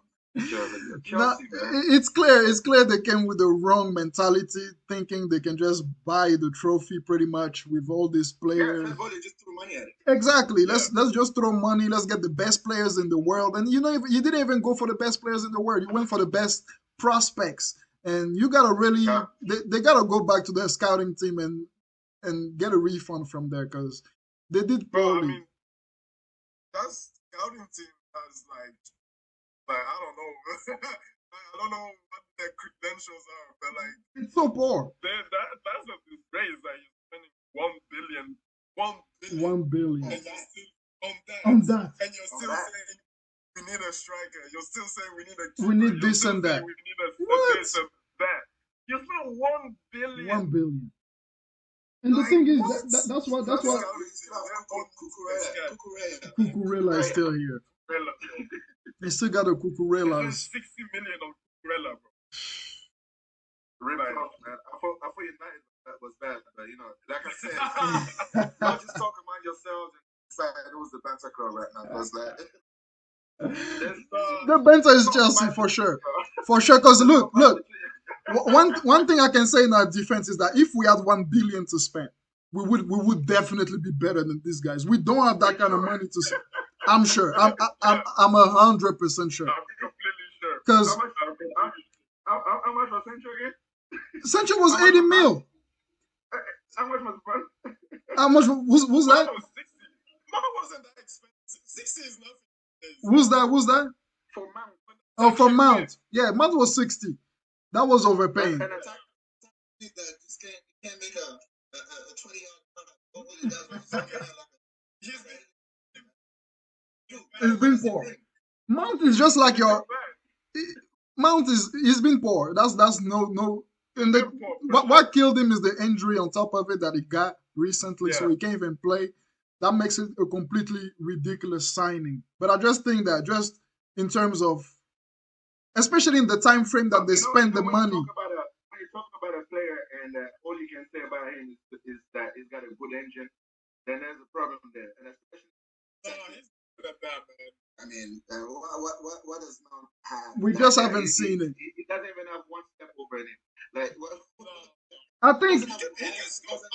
Chelsea, man. It's clear they came with the wrong mentality, thinking they can just buy the trophy pretty much with all these players. Yeah, they just threw money at it. Exactly. Let's just throw money. Let's get the best players in the world. And you didn't even go for the best players in the world. You went for the best prospects. And you gotta really they gotta go back to their scouting team and get a refund from there because they did poorly. I mean, that scouting team has like I don't know. I don't know what their credentials are, but like it's so poor. That's a disgrace that you're spending $1 billion. 1 billion. And you're still On that. And you're still saying we need a striker. You're still saying we need a keeper. We need this and that. We need a this and that. You spent $1 billion. 1 billion. And the thing is, that's what Cucurella is still here. They still got a Cucurella. 60 million on Cucurella, bro. Man. I thought United that was bad, but you know, like I said, don't just talk among yourselves and decide it was the Banter Club right now. Because the Banter is Chelsea for sure, Because look, one thing I can say in our defense is that if we had 1 billion to spend, we would definitely be better than these guys. We don't have that kind of money to. I'm sure. I'm 100% sure. I'm completely sure. Because How much was Central again? Sancho was 80 mil. How much was Bron? How much was that? Mine was 60. Mine wasn't that expensive. 60 is nothing. Who's that? For Mount. Oh, for Mount. Yeah, Mount was 60. That was overpaying. And attack that just can't make a 20-yard run. It's been poor. Mount is just like your Mount is he's been poor. That's no. And what killed him is the injury on top of it that he got recently, so he can't even play. That makes it a completely ridiculous signing. But I just think that just in terms of, especially in the time frame that they spend the money. When you talk about a player and all you can say about him is that he's got a good engine, then there's a problem there. And especially, he's good at that, man. I mean, what does Mount have? We just haven't seen it. He doesn't even have one step over him. Like, I think. I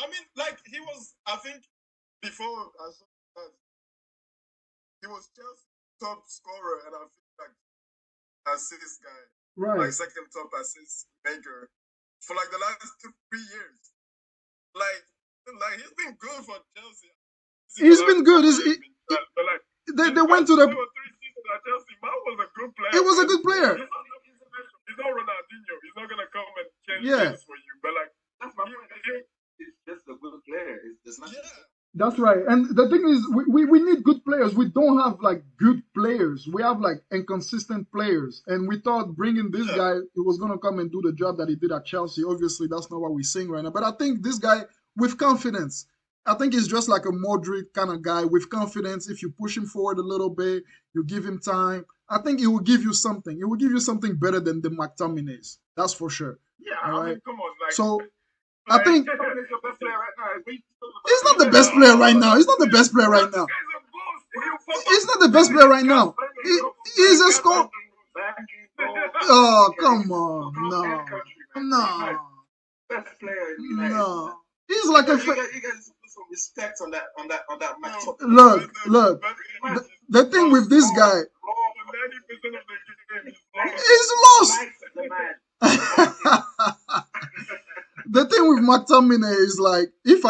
mean, like he was. I think before I saw that, he was just top scorer, and I feel like assist guy, Right. like second top assist maker for like the last 3 years. Like he's been good for Chelsea. He's been good. But like They went to the. 3 seasons at Chelsea. Man was a good player. He was a good player. He's not Ronaldinho. He's not gonna come and change things for you. But like that's my point. He's just a good player. It's just not. That's right. And the thing is, we need good players. We don't have like good players. We have like inconsistent players. And we thought bringing this guy, he was gonna come and do the job that he did at Chelsea. Obviously, that's not what we're seeing right now. But I think this guy with confidence. I think he's just like a Modric kind of guy with confidence. If you push him forward a little bit, you give him time. I think he will give you something. He will give you something better than the McTominays. That's for sure. Yeah, I mean, come on. Like, so I think he's your best player right now. he's not the best player right now. He's not the best player right now. He's not the best player right now. He's a score. Oh, come on. No. Best player. No. He's like a. You guys put some respect on that match. Look. The thing with this guy, he's lost. The thing with McTominay is like if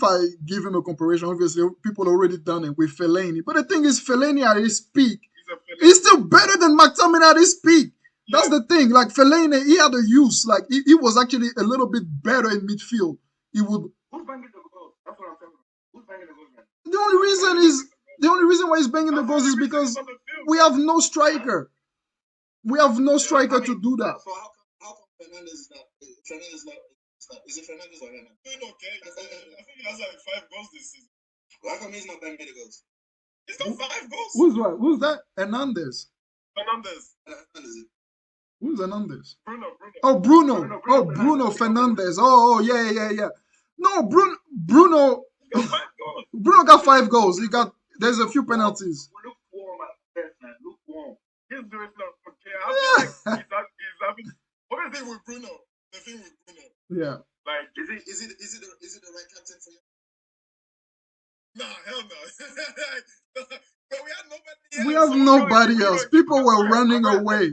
I give him a comparison, obviously people already done it with Fellaini. But the thing is, Fellaini at his peak, he's still better than McTominay at his peak. That's the thing. Like Fellaini, he had a use. Like he was actually a little bit better in midfield. He would. Who's banging the goals? That's what I'm talking about. Who's banging the goals, man? The only reason why he's banging the goals is because we have no striker. We have no striker to do that. So how come Fernandez is not? Is it Fernandez or Hernandez? Doing okay. I think he has like 5 goals this season. How come he's not banging the goals? He's got 5 goals. Who's that? Hernandez. Who's Hernandez? Bruno. Oh, Bruno Fernandez. Oh, yeah. No, Bruno got 5 goals. There's a few penalties. Look warm at best, man. Look warm. He's doing okay. I feel like he's having. What is it with Bruno? The thing with Bruno. Yeah. Like, is it the right captain for you? No, hell no. But we had nobody else. We have nobody else. People were running away.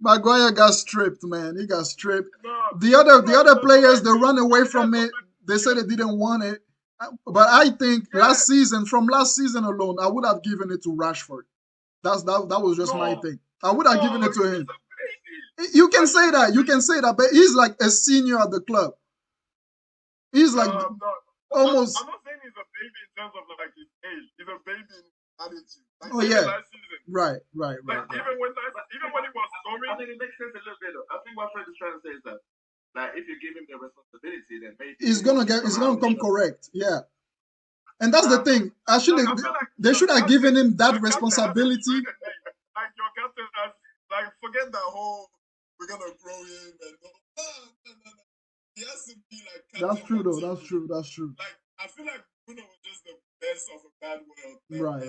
Maguire got stripped, man. He got stripped. The other players, they run away from it. They said they didn't want it. But I think from last season alone, I would have given it to Rashford. That was just my thing. I would have given it to him. You can say that, but he's like a senior at the club. He's like almost. I'm not saying he's a baby in terms of like his age. He's a baby in attitude. Like, last season. Right. Like, even when he was scoring, I think it makes sense a little bit. I think what Fred is trying to say is that, like, if you give him the responsibility, then maybe he's gonna come correct. Yeah. And that's the thing. They should have given him that responsibility. Like your captain has, like, forget that whole we're gonna grow him and no. He has to be like captain. That's true though. That's true. Like, I feel like Bruno was just the best of a bad world. Right.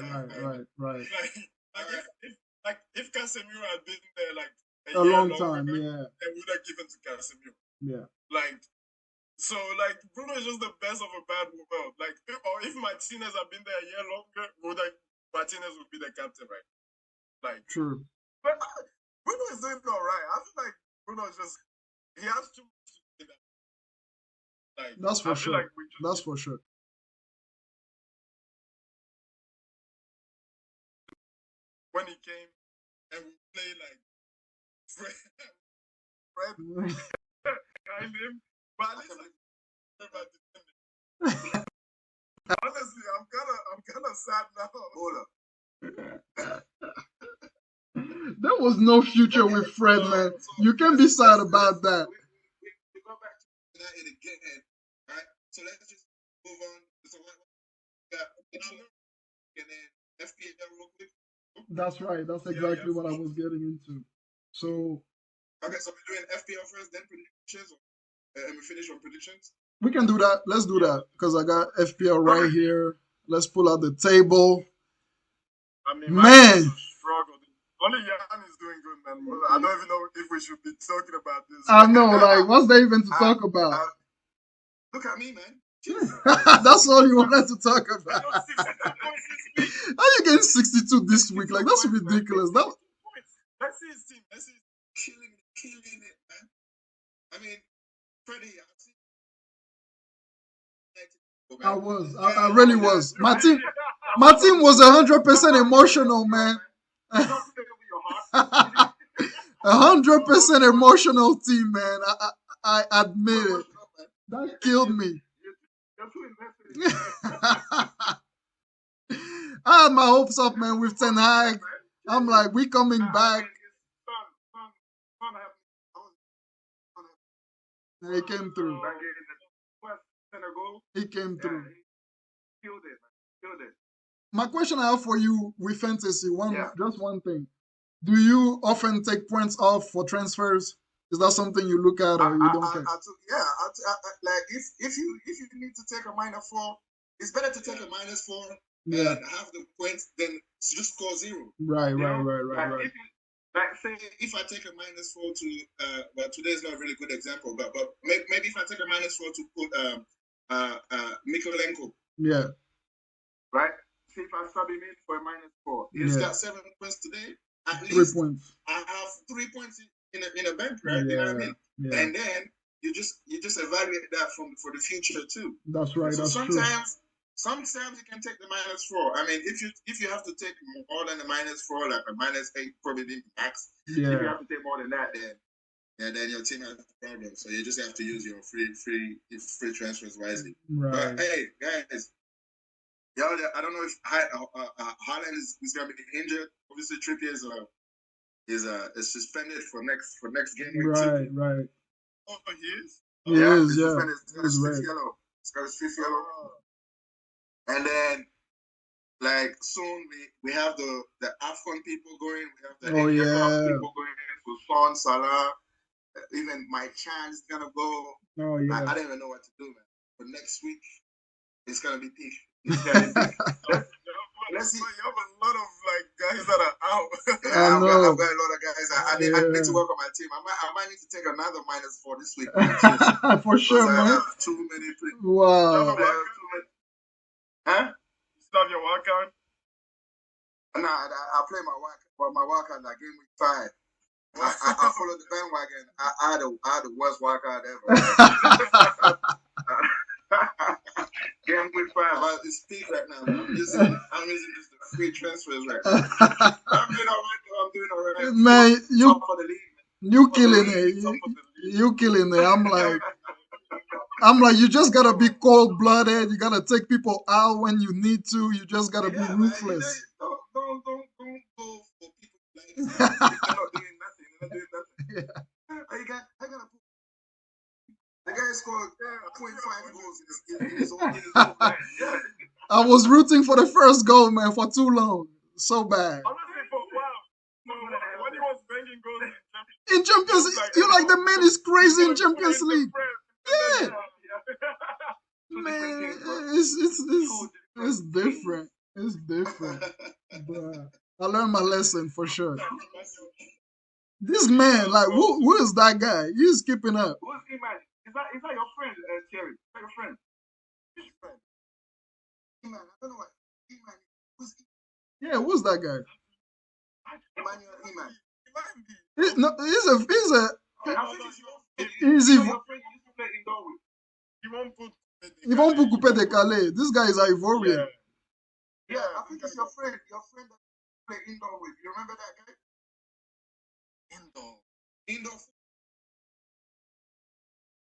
Like if Casemiro had been there like A year long longer, time, yeah, and would have given to Casemiro. yeah. Like, so, like, Bruno is just the best of a bad world. Like, or if Martinez had been there a year longer, Martinez would be the captain, right? Like, True. but Bruno is doing all right. I feel like Bruno just, he has too much to do that. Like, That's for I feel sure. like we just That's for sure. when he came and we play like Fred, Fred behind him, but at least I remember defending. Honestly, I'm kind of sad now. Hold up. There was no future with Fred, man. You can be sad about that. We go back to United again, right? So let's just move on. So what we got? And then FPL real quick. That's right. That's exactly what I was getting into. So Okay, so we're doing FPL first, then predictions, and we finish on predictions. we can do that. Let's do that because I got FPL right here. Let's pull out the table. I mean, Man, struggle. Only Jan is doing good, man. I don't even know if we should be talking about this. I know. Like, what's there even to talk about? Look at me, man. That's all you wanted to talk about. How you getting 62 this week? Like, that's ridiculous. Let's see his team. Let's see. Killing it, man. I mean, Freddie, I really was. My team was 100% emotional, man. 100% emotional team, man. I admit it. That killed me. I had my hopes up, man, with Ten Hag. I'm like, we coming back. And he came through. He came through. Killed it. My question I have for you with fantasy, just one thing. Do you often take points off for transfers? Is that something you look at or you don't care? Like if you need to take a -4, it's better to take a -4 and have the points than just score 0. Right. Like say if I take a -4 to well today is not a really good example, but maybe if I take a -4 to put Mikolenko. Yeah. Right? See if I sub him in for a -4. He's got 7 points today. At 3 least points. I have 3 points in a bank, right? Yeah, you know what I mean? Yeah. And then you just evaluate that for the future too. That's right. So that's sometimes you can take the -4. I mean, if you have to take more than a -4, like a -8, probably the max. Yeah. If you have to take more than that, then your team has problems. So you just have to use your free transfers wisely. Right. But hey, guys. Yeah, I don't know if Haaland is going to be injured. Obviously, Trippier is suspended for next game week 2. Right. Oh, he is? He is, he's yeah. suspended. He's got his fifth yellow. He's got his 5th yellow. And then, like, soon we have the AFCON people going. We have the people going. So Son, Salah, even my chance is going to go. Oh, yeah. I don't even know what to do, man. But next week, it's going to be peak. Let's see. You have a lot of like guys that are out. I've got a lot of guys. I need to work on my team. I might need to take another -4 this week. For sure, man. I have too many. Wow. Huh? You still have your wildcard? No, I play my wildcard like game week 5. I followed the bandwagon. I had the worst wildcard ever. Game week 5, it's peak right now. I'm using just the free transfers right now. I'm doing all right. Man, Top of the league. You killing it. You killing it. I'm like, you just gotta be cold blooded. You gotta take people out when you need to. You just gotta be ruthless. Don't go for people like they're not doing nothing. I gotta put. The guy scored 0.5 goals in his whole game. I was rooting for the first goal, man, for too long. So bad. Honestly, for a while. When he was banging goals in Champions League, you're like, the man is crazy in Champions League. Yeah. Man, it's different. It's different. But I learned my lesson for sure. This man, like, who is that guy? He's keeping up. Who's Iman? Is that your friend, Thierry? Is that your friend? Which friend? Iman. I don't know what Iman. Who's Yeah, who's that guy? Emmanuel Iman? No, he's a I think it's your friend. he's Your Ivo- friend you used to play indoor with. You won't put Ils vont pour couper de Calais. This guy is Ivorian. Yeah, I think it's your friend. Your friend that you play indoor with. You remember that guy? Indoor.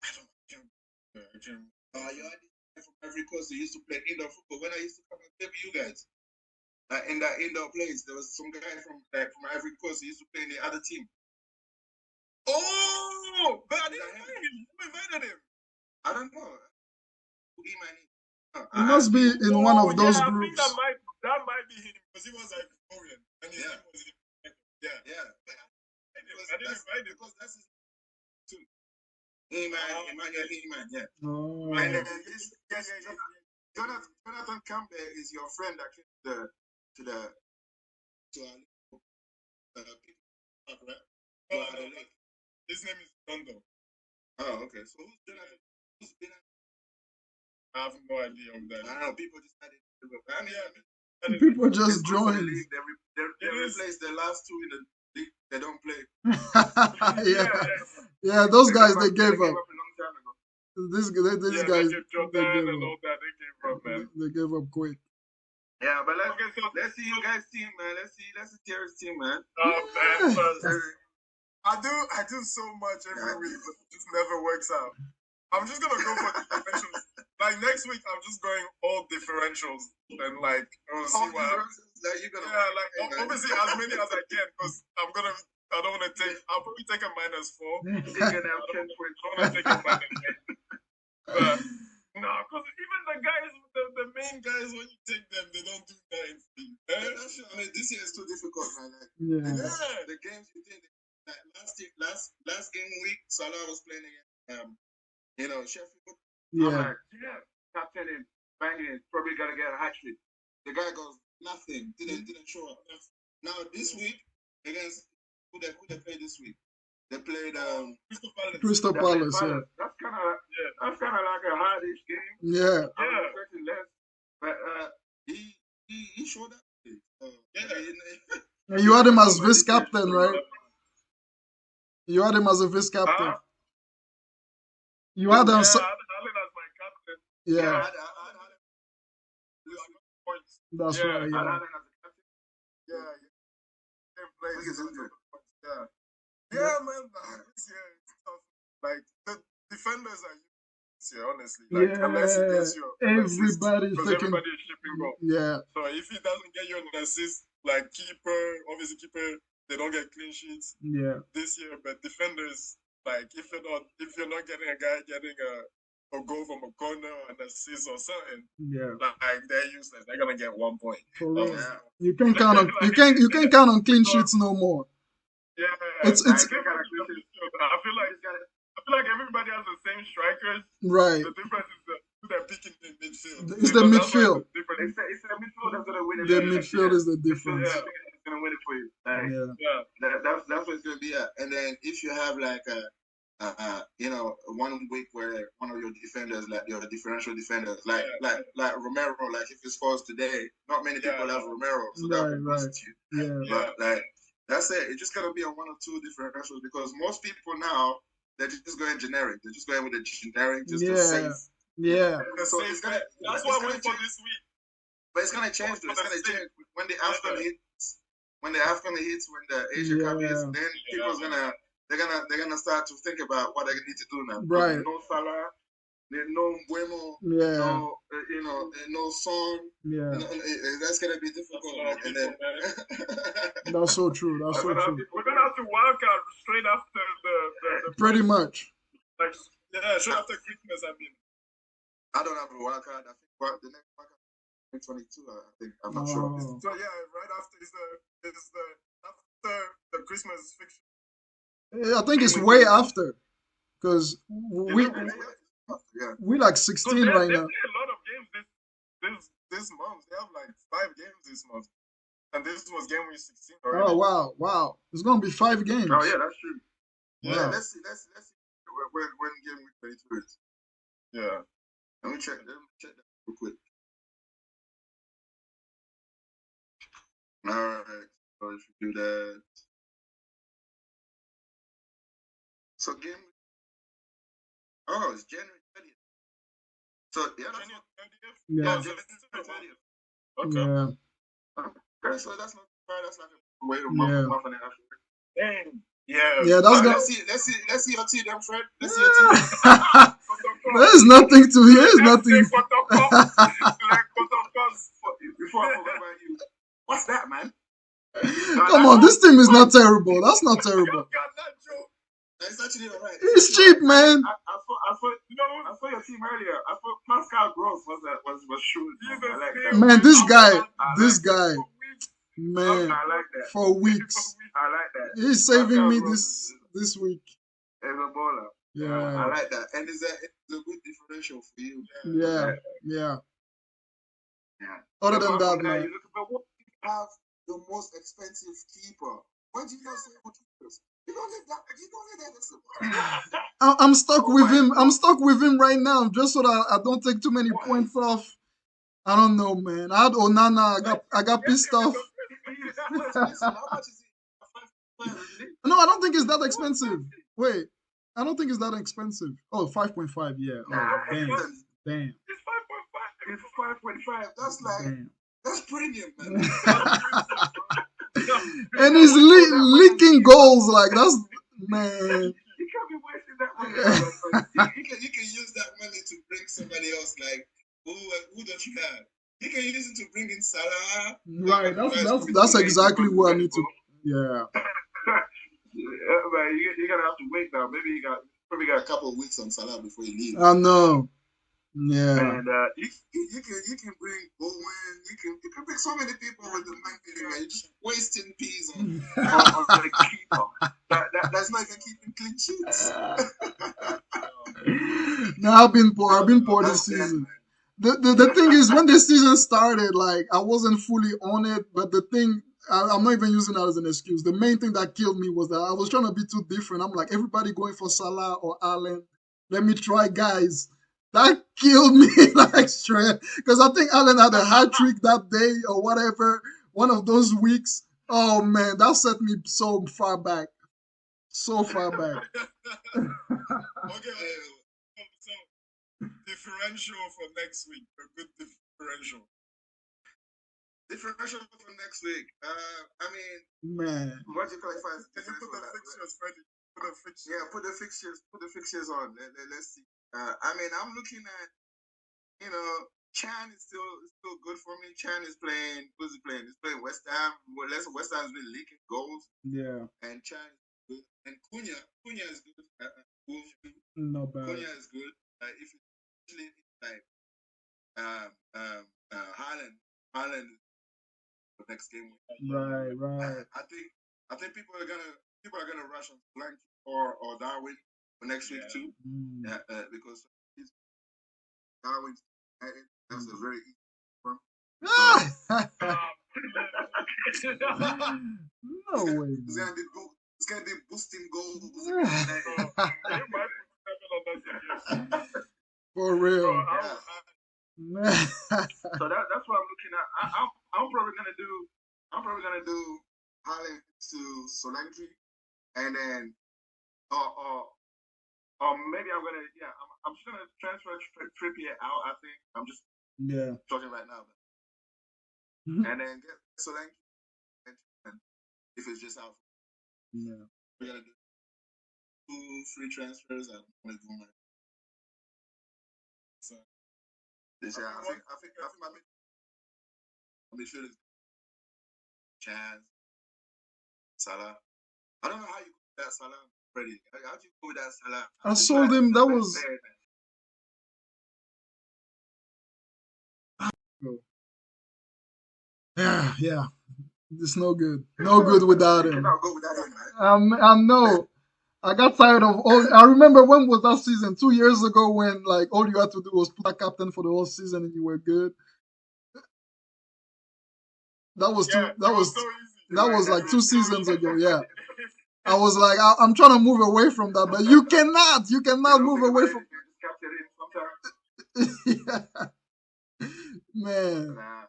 I don't know. You had this guy from every coast who used to play indoor football. When I used to come and play with you guys, in that indoor place, there was some guy from every coast who used to play in the other team. Oh, but I didn't invite him. Who invited him? I don't know. Who Iman is? He must be in one of those I think groups. that might be him because he was like Korean and his name was Yeah. I didn't invite him Because that's his too. Emmanuel Iman, yeah. Oh. And Jonathan Campbell is your friend that came to people, right? No. His name is Dondo. Oh, okay. So who's Jonathan? Who's been? I have no idea of that. I don't know. People just started. People just joined. They replace the last two in the league. They don't play. Yeah, those guys they gave up. A long time ago. These guys they gave up, man. They gave up quick. Yeah, but let's see you guys' team, man. Let's see Terry's team, man. I do so much every week, but it just never works out. I'm just gonna go for differentials. Like next week, I'm just going all differentials and like we'll see what happens. Obviously as many as I can because I don't want to take. I'll probably take a -4. You're gonna have 10 points. I want to take a -8. But no, because even the guys, the main guys, when you take them, they don't do anything. I mean, this year is too difficult, man. The games you think last game week, Salah was playing against Sheffield. Yeah. Captain is banging. Probably gonna get a hat trick. The guy goes nothing. Didn't show up. Now this week against who they played this week? They played Crystal Palace. Yeah. That's kind of like a hardish game. Yeah. I'm expecting less, but he showed up. And you had him as vice captain, right? You had him as a vice captain. You had him. I had him as my captain. Yeah. That's right. Yeah. I had him as a captain. Yeah, man. This year it's tough. Like the defenders are this year, honestly. Like unless he gets you everybody's because everybody is shipping goal. Yeah. So if he doesn't get you an assist, like keeper, they don't get clean sheets. Yeah. This year, but defenders, like if you're not getting a guy getting a goal from a corner, an assist or something, like they're useless. They're gonna get 1 point. For real. You can't count on count on clean sheets no more. Yeah, it's. I feel like everybody has the same strikers. Right. The difference is who they're picking in midfield. It's the midfield. It's the midfield that's gonna win it. The midfield is the difference. It's gonna win it for you. That's what it's gonna be at. And then if you have like a 1 week where one of your defenders, like your differential defenders, like Romero, like if he scores today, not many people have Romero, so that will boost you. Yeah. But that's it. It's just gonna be on 1 or 2 differentials because most people now they're just going generic. They're just going with the generic, just to save. Yeah. So that's what I went for this week. But it's gonna change. It's gonna change when the AFCON hits. When the AFCON hits, when the Asia Cup hits, then people's they're gonna start to think about what they need to do now. Right. No Salah, no Bueno, no Son. Yeah. That's gonna be difficult. And then that's so true. We're gonna have to walk out straight after the pretty much. Like straight after Christmas. I mean, I don't have a wild card. I think the next wild card 2022. I think I'm not sure. So right after is after the Christmas fiction. I think it's way after, because we like 16 right now. They play a lot of games this month. They have like 5 games this month. And this was game week 16 Oh already. wow! It's gonna be 5 games. Oh yeah, that's true. Yeah. Wow. Let's see when game week 22 is. Yeah. Let me check that real quick. All right. So if you do that, so game. Oh, it's January 30th. So yeah, that's January not. 30th? Yeah. Yeah, Oh, so January this is still a month. 30th. Okay. Yeah. Okay, so that's not bad. That's like a wait a Yeah. month and a half. Dang. Yeah. Yeah, that's Let's good. see your team, then, Fred. Let's see your team. There's nothing to hear. There's nothing. Before I forget about you, what's that, man? Come on, this team is not terrible. That's not terrible. That's actually alright. It's cheap, man. I saw your team earlier. I thought Pascal Gross was shooting. I like that. Man, this guy, I man, like that. for weeks, I like that. he's saving me Pascal this week. As a baller. I Yeah, like that. And it's a good differential for you. yeah. Yeah. Other than Apart that, from man, you look at what you have the most expensive keeper. Why do you not say good keepers? You don't need that. You don't need that. I'm stuck Oh with my him. God. I'm stuck with him right now, just so that I don't take too many Why? points off. I don't know, man. I had Onana. I got pissed off. How much is it? 5.5, isn't it? No, I don't think it's that expensive. Wait, I don't think it's that expensive. Oh, 5.5. Yeah. Oh, Nah, damn. It's 5.5. That's like Damn. that's premium, man. And he's leaking goals like that's man. You can't be wasting that money. You can use that money to bring somebody else. Like who don't you have? You can use it to bring in Salah. Right. That's exactly what I need to. Yeah. But you're gonna have to wait now. Maybe you probably got a couple of weeks on Salah before you leave. I know. Yeah. And you can bring Bowen. You can bring so many people with the money. You're just wasting peas on the keeper. That's not even keeping clean sheets. No, I've been poor this season. The thing is, when the season started, like I wasn't fully on it, but the thing I'm not even using that as an excuse. The main thing that killed me was that I was trying to be too different. I'm like, everybody going for Salah or Allen. Let me try guys. That killed me like straight. Because I think Allen had a hat trick that day or whatever, one of those weeks. Oh man, that set me so far back. So far back. Okay, so differential for next week. A good differential. Differential for next week. I mean, Man. what do you qualify as Can you put the fixtures ready? Yeah, put the fixtures on. Let's see. I mean, I'm looking at, Chan is still good for me. Chan is playing. Who's he playing? He's playing West Ham. West Ham's been leaking goals. Yeah. And Chan is good. And Cunha is good. Not bad. Cunha is good. If you actually like Haaland the next game. Right. I think people are gonna rush on Blank or Darwin for next week too. Yeah, because Darwin that's a very easy one. No way. It's gonna be boosting goals. For real. So that's what I'm looking at. I'm probably gonna do Haaland to Solanke, and then or maybe I'm just gonna transfer Trippier out. I think I'm just talking right now, and then get Solanke, and if it's just out, we're gonna do 2 free transfers. I'm gonna do my. So I think my midfield is Chaz, Salah. I don't know how you go with that Salah already. How do you go with that Salah? I sold him. That was. Yeah. It's no good. No good without him. I know. I got tired of all. I remember when was that season? 2 years ago when like all you had to do was put a captain for the whole season and you were good. That was Yeah, two. That it was was so easy. that was Right, like that's 2 seasons ago. Yeah. I was like, I'm trying to move away from that, but you cannot. You cannot move away from. You just capture it sometimes. Yeah. Man, Nah.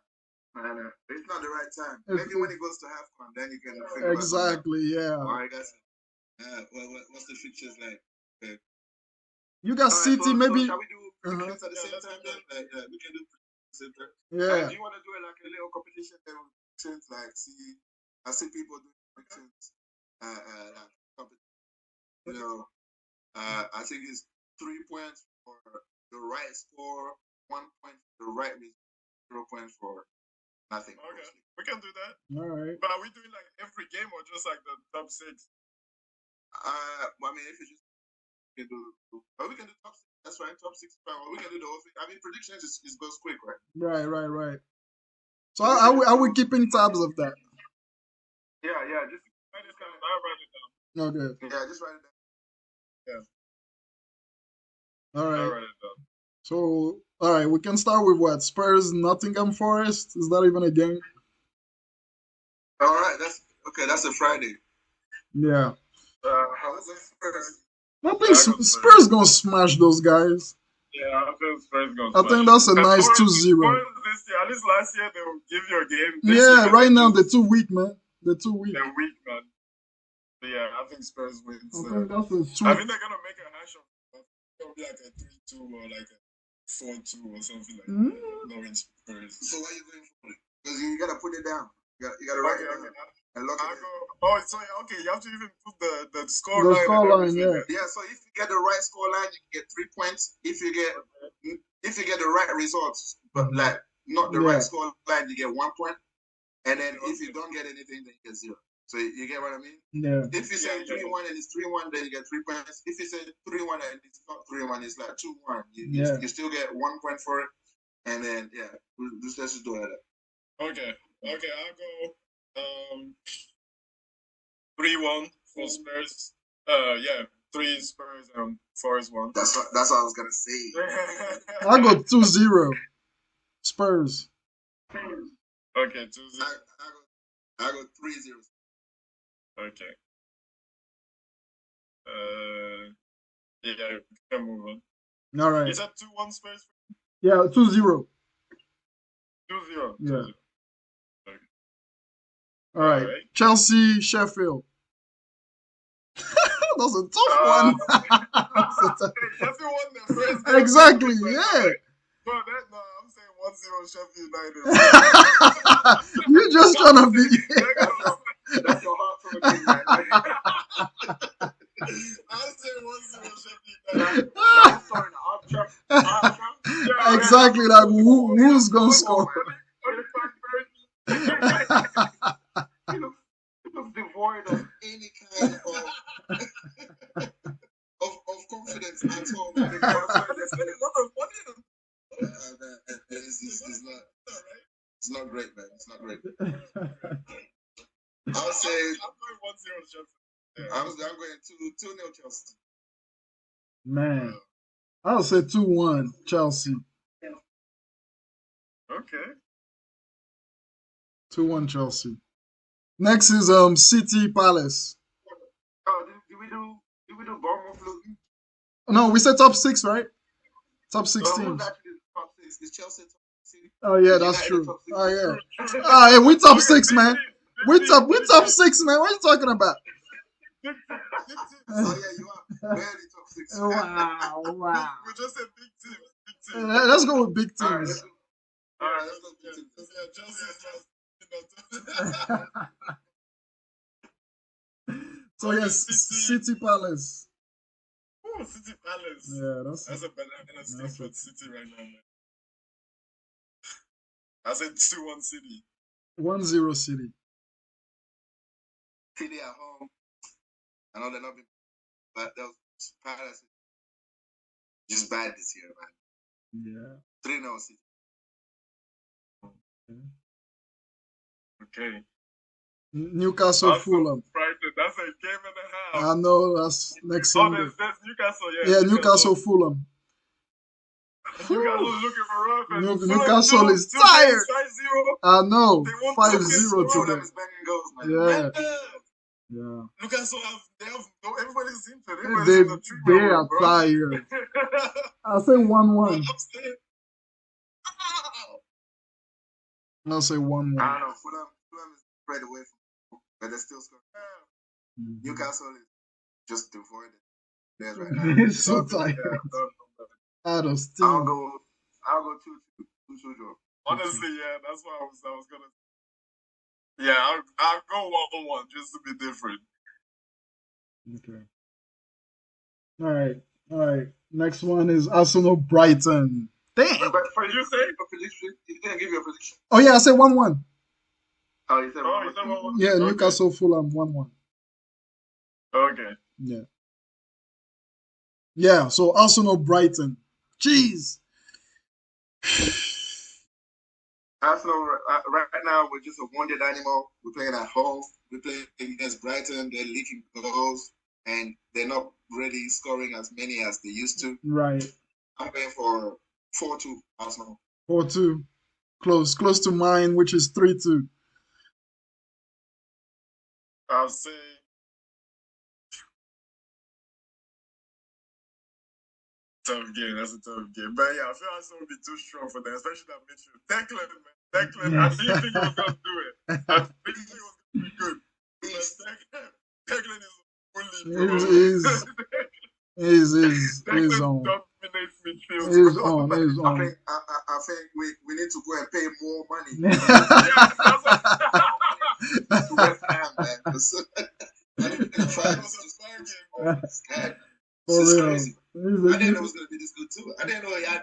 It's not the right time. It's- Maybe when it goes to halftime, then you can think about it. exactly. Yeah. All right, guys. What's the fixtures like? Okay. You got All right, City, so maybe. shall we do Uh-huh. predictions at the Yeah, same let's time do then? that. We can do predictions at the same time. Yeah. Do you want to do it like a little competition then with predictions? Like, I see people doing predictions. Like, you know, I think it's 3 points for the right score, 1 point for the right result, 0 points for nothing. Okay, we can do that. All right. But are we doing like every game or just like the top 6? Well, I mean, if you just can do, but we can do top 6. That's right, top 6. We can do the whole thing. I mean, predictions is goes quick, right? Right. So are we keeping tabs of that? Yeah. Just I just kind of write it down. Okay. yeah, just write it down. All I right. write it down. So all right, we can start with what? Spurs, Nottingham Forest. Is that even a game? All right, that's a Friday. Yeah. How's the Spurs? I think Yeah, I got Spurs. Spurs gonna smash those guys. Yeah, I think Spurs going I think that's a nice 2-0. This year, at least last year, they will give you a game. This Yeah, year, right now they're too weak, man. They're too weak. they're weak, man. But yeah, I think Spurs wins. I think that's a I think they're going to make a hash of it. It'll be like a 3-2 or like a 4-2 or something like that. Norwich Spurs. So why are you going for it? Because you gotta put it down. You gotta write it down and lock it in. Okay, you have to even put the score The line. score and line, everything. yeah. Yeah, so if you get the right score line, you can get 3 points. If you get the right results, but like not the Yeah. right score line, you get 1 point. And then if you don't get anything, then you get 0. So you get what I mean? Yeah. If you say Yeah. 3-1 and it's 3-1, then you get 3 points. If you say 3-1 and it's not 3-1, it's like 2-1. You still get 1 point for it. And then let's just do it like that. Okay, I'll go 3-1 for Spurs. Yeah, 3 Spurs and Forest 1. That's what I was gonna say. I go 2-0. Spurs. Okay, 2-0. I go 3-0. Okay. Yeah, we can move on. All right. Is that 2-1 Spurs? Yeah, 2-0. 2-0. Yeah. 2-0. All right. Chelsea, Sheffield. That's a tough one. Chelsea won the first game. Exactly, yeah. No, I'm saying 1-0 Sheffield United. You're just trying to be. That's your heart for the game, man. I'm saying 1-0 Sheffield United. Exactly, like who's gonna score? It was devoid of any kind of confidence at all. It's not great, man. It's not great. I'll say I'm going 1-0 Sheffield. I'm going 2-0 Chelsea. Man, I'll say 2-1 Chelsea. Okay. 2-1 Chelsea. Next is City Palace. Oh, did we do Bournemouth Luton? No, we said top 6, right? Top 6 Who's teams. actually top 6? Is Chelsea top 6? Oh yeah, that's United true. top 6? Oh yeah. Ah, yeah, we top 6, man. We top 6, man. What are you talking about? Oh yeah, you are barely top 6. Wow. We just said big team. Big team. Let's go with big All right, teams. let's go big teams. Yeah, Chelsea is last. So yes, City Palace. Oh, City Palace. Yeah, That's a banana skin that's for City right now, man. I said 2-1 City. 1-0 City. City at home. I know they're not been, but those Palace just bad this year, man. Yeah. 3-0 City. Okay. Newcastle, Fulham. Friday. That's a game and a half. I know that's next Oh, Sunday. there's Newcastle, Yeah, Newcastle, Fulham. Newcastle is looking rough, and Newcastle is still getting tired. 5-0. I know. They won 5-0 Fulham today. is banging goals, man. Yeah. Yeah. Yeah. Newcastle everybody's injured. They, Everybody's in the they treatment are room, bro. tired. I'll say 1-1. I'm saying, I'll say 1-1. I don't know. Fulham is spread away from, but they're still scoring. Newcastle is just devoid of players right now. He's so tired. Out of steam. I'll go 2-2 draw. Honestly, yeah, that's what I was gonna. Yeah, I'll go 1-1 just to be different. Okay. All right. Next one is Arsenal Brighton. Damn. But for you say a prediction, you didn't give you a prediction. Oh yeah, I said 1-1. Oh, you said 1-1. Yeah, Okay. Newcastle Fulham 1-1. Okay. Yeah. Yeah, so Arsenal Brighton. Jeez. Arsenal right now we're just a wounded animal. We're playing at home. We're playing against Brighton. They're leaking goals and they're not really scoring as many as they used to. Right. I'm going for 4-2 Arsenal. 4-2. Close to mine, which is 3-2. I'll say. Tough game. That's a tough game. But yeah, I feel Arsenal will be too strong for that, especially that midfield. Declan, man. Declan, I didn't think he was going to do it. I didn't think he was going to be good. But Declan is fully, bro. He's Declan on. dominates midfield. He's on. He's I on. think we need to go and pay more money Yeah, that's what. to West Ham, man. For This is real. crazy. I didn't know it was gonna be this good too. I didn't know he had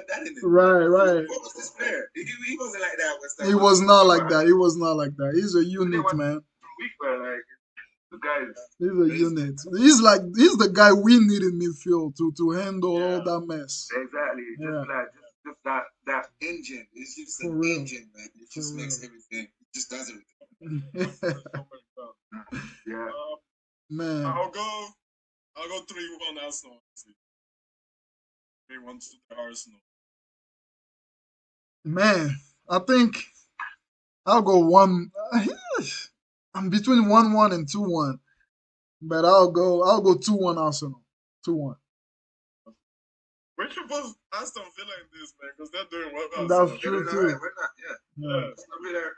that in it. Right. What was this player? He wasn't like that. West Ham. He was not like that. He was not like that. He's a unit, man. Week where like the guy is. He's a unit. He's the guy we need in midfield to handle all that mess. Exactly. Yeah. Just that engine. It's just For an real. engine, man. It just makes everything. It just does everything. Yeah. Man. I'll go 3-1 Arsenal. 3-1 to the Arsenal. Man, I think I'll go one. I'm between 1-1 and 2-1, but I'll go 2-1 Arsenal. 2-1. We should put Aston Villa in this, man, because they're doing well. That's true too. We're not. Yeah. It's not there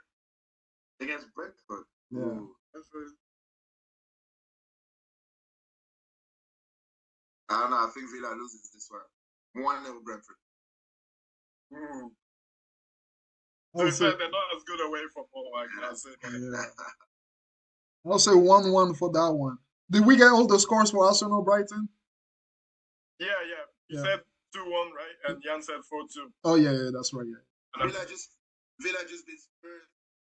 against Brentford. Yeah. Ooh, I don't know. I think Villa loses this one. 1-0 Brentford. To be fair, they're not as good away from home, I can say. Yeah. I'll say 1-1 for that one. Did we get all the scores for Arsenal Brighton? Yeah. You said 2-1, right? And Jan said 4-2. Oh yeah, that's right. Yeah. Villa just beat Spurs,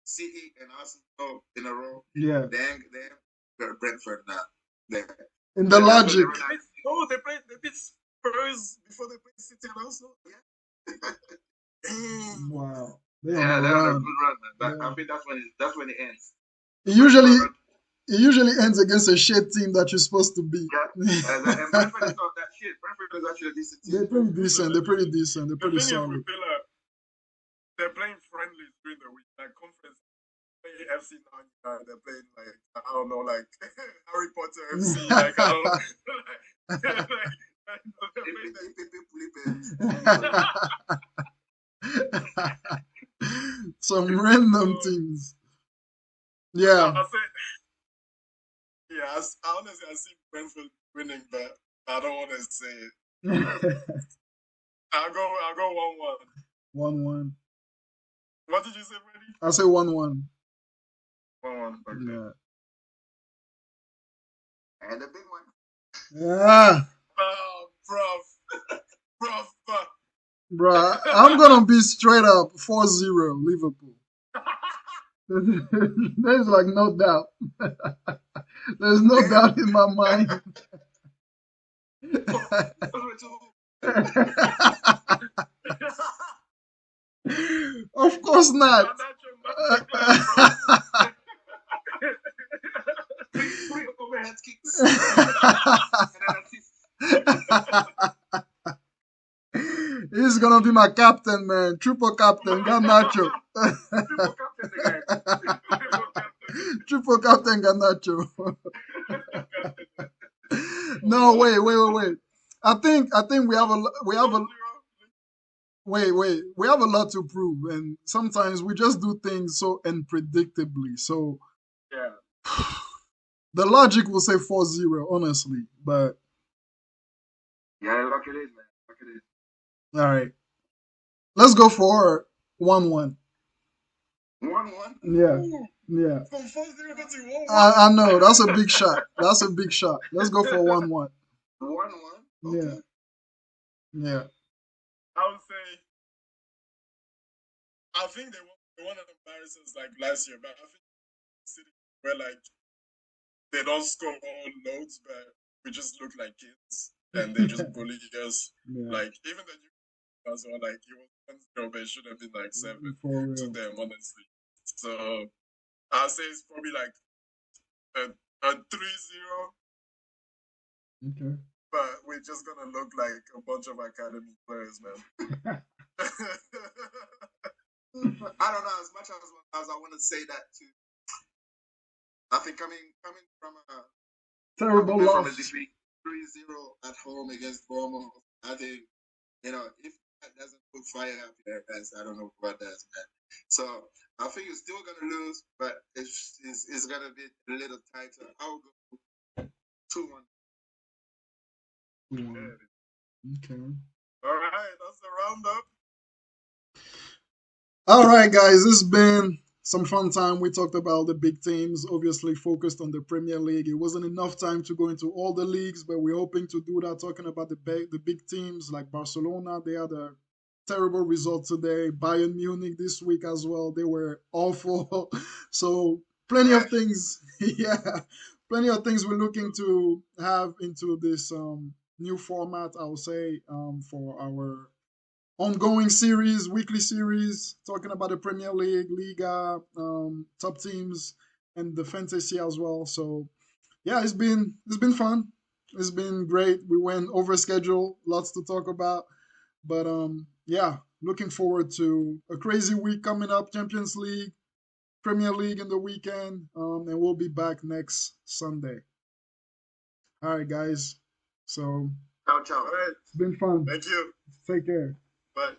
City, and Arsenal in a row. Yeah. Then Brentford now. In the logic. They beat Spurs before they played City and Arsenal. Yeah. Wow. They're on a good run, man. But I think that's when it ends. It usually ends against a shit team that you're supposed to beat. Yeah. And Brentford is not that shit. Brentford is actually a decent team. They're pretty decent. They're pretty decent. They're pretty solid. With Villa, they're playing friendly during the week, like conference. Playing FC now, they're playing like I don't know, like Harry Potter FC, like I don't Some random teams. Yeah. Honestly, I see Brentford winning, but I don't want to say it. I'll go 1-1. 1-1. What did you say, Brady? I'll say 1-1. 1-1. Okay. Yeah. And the big one. Yeah. Oh, bruv. Bruh, I'm gonna be straight up 4-0 Liverpool. There's like no doubt. There's no doubt in my mind. Of course not. Overhead kicks. be my captain, man. Triple captain, Garnacho. Triple captain again. Triple captain. Triple captain, Garnacho. No, wait. I think we have a lot to prove, and sometimes we just do things so unpredictably. So Yeah. the logic will say 4-0, honestly. But Yeah, look it is, man. Look it is. all right, let's go for 1-1. 1-1. Yeah, yeah. From 4-0 to 1-1. I know that's a big shot. That's a big shot. Let's go for 1-1. 1-1. Yeah, Okay. yeah. I would say, I think they won an embarrassment like last year, but I think City where like they don't score all loads, but we just look like kids and they just bully us. Yeah, Like even the Newcastle, like it was 1-0, but it should have been like 7 for to real. them, honestly. So I'll say it's probably like a 3-0, Okay. but we're just gonna look like a bunch of academy players, man. I don't know as much as I want to say that too. I think coming from a Terrible from a loss. defeat 3-0 at home against Bournemouth, I think if that doesn't put fire up their ass, I don't know what does, man. So I think you're still gonna lose, but it's gonna be a little tighter. I'll go 2-1. Okay. All right, that's the roundup. All right, guys, it's been some fun time. We talked about the big teams, obviously focused on the Premier League. It wasn't enough time to go into all the leagues, but we're hoping to do that, talking about the big teams like Barcelona. They had a terrible result today. Bayern Munich this week as well. They were awful. So plenty of things, yeah, plenty of things we're looking to have into this new format, I would say, for our ongoing series, weekly series, talking about the Premier League, Liga, top teams, and the fantasy as well. So yeah, it's been fun. It's been great. We went over schedule, lots to talk about, but yeah, looking forward to a crazy week coming up. Champions League, Premier League in the weekend, and we'll be back next Sunday. All right, guys. So Ciao, ciao. All right, it's been fun. thank you. Take care. Bye.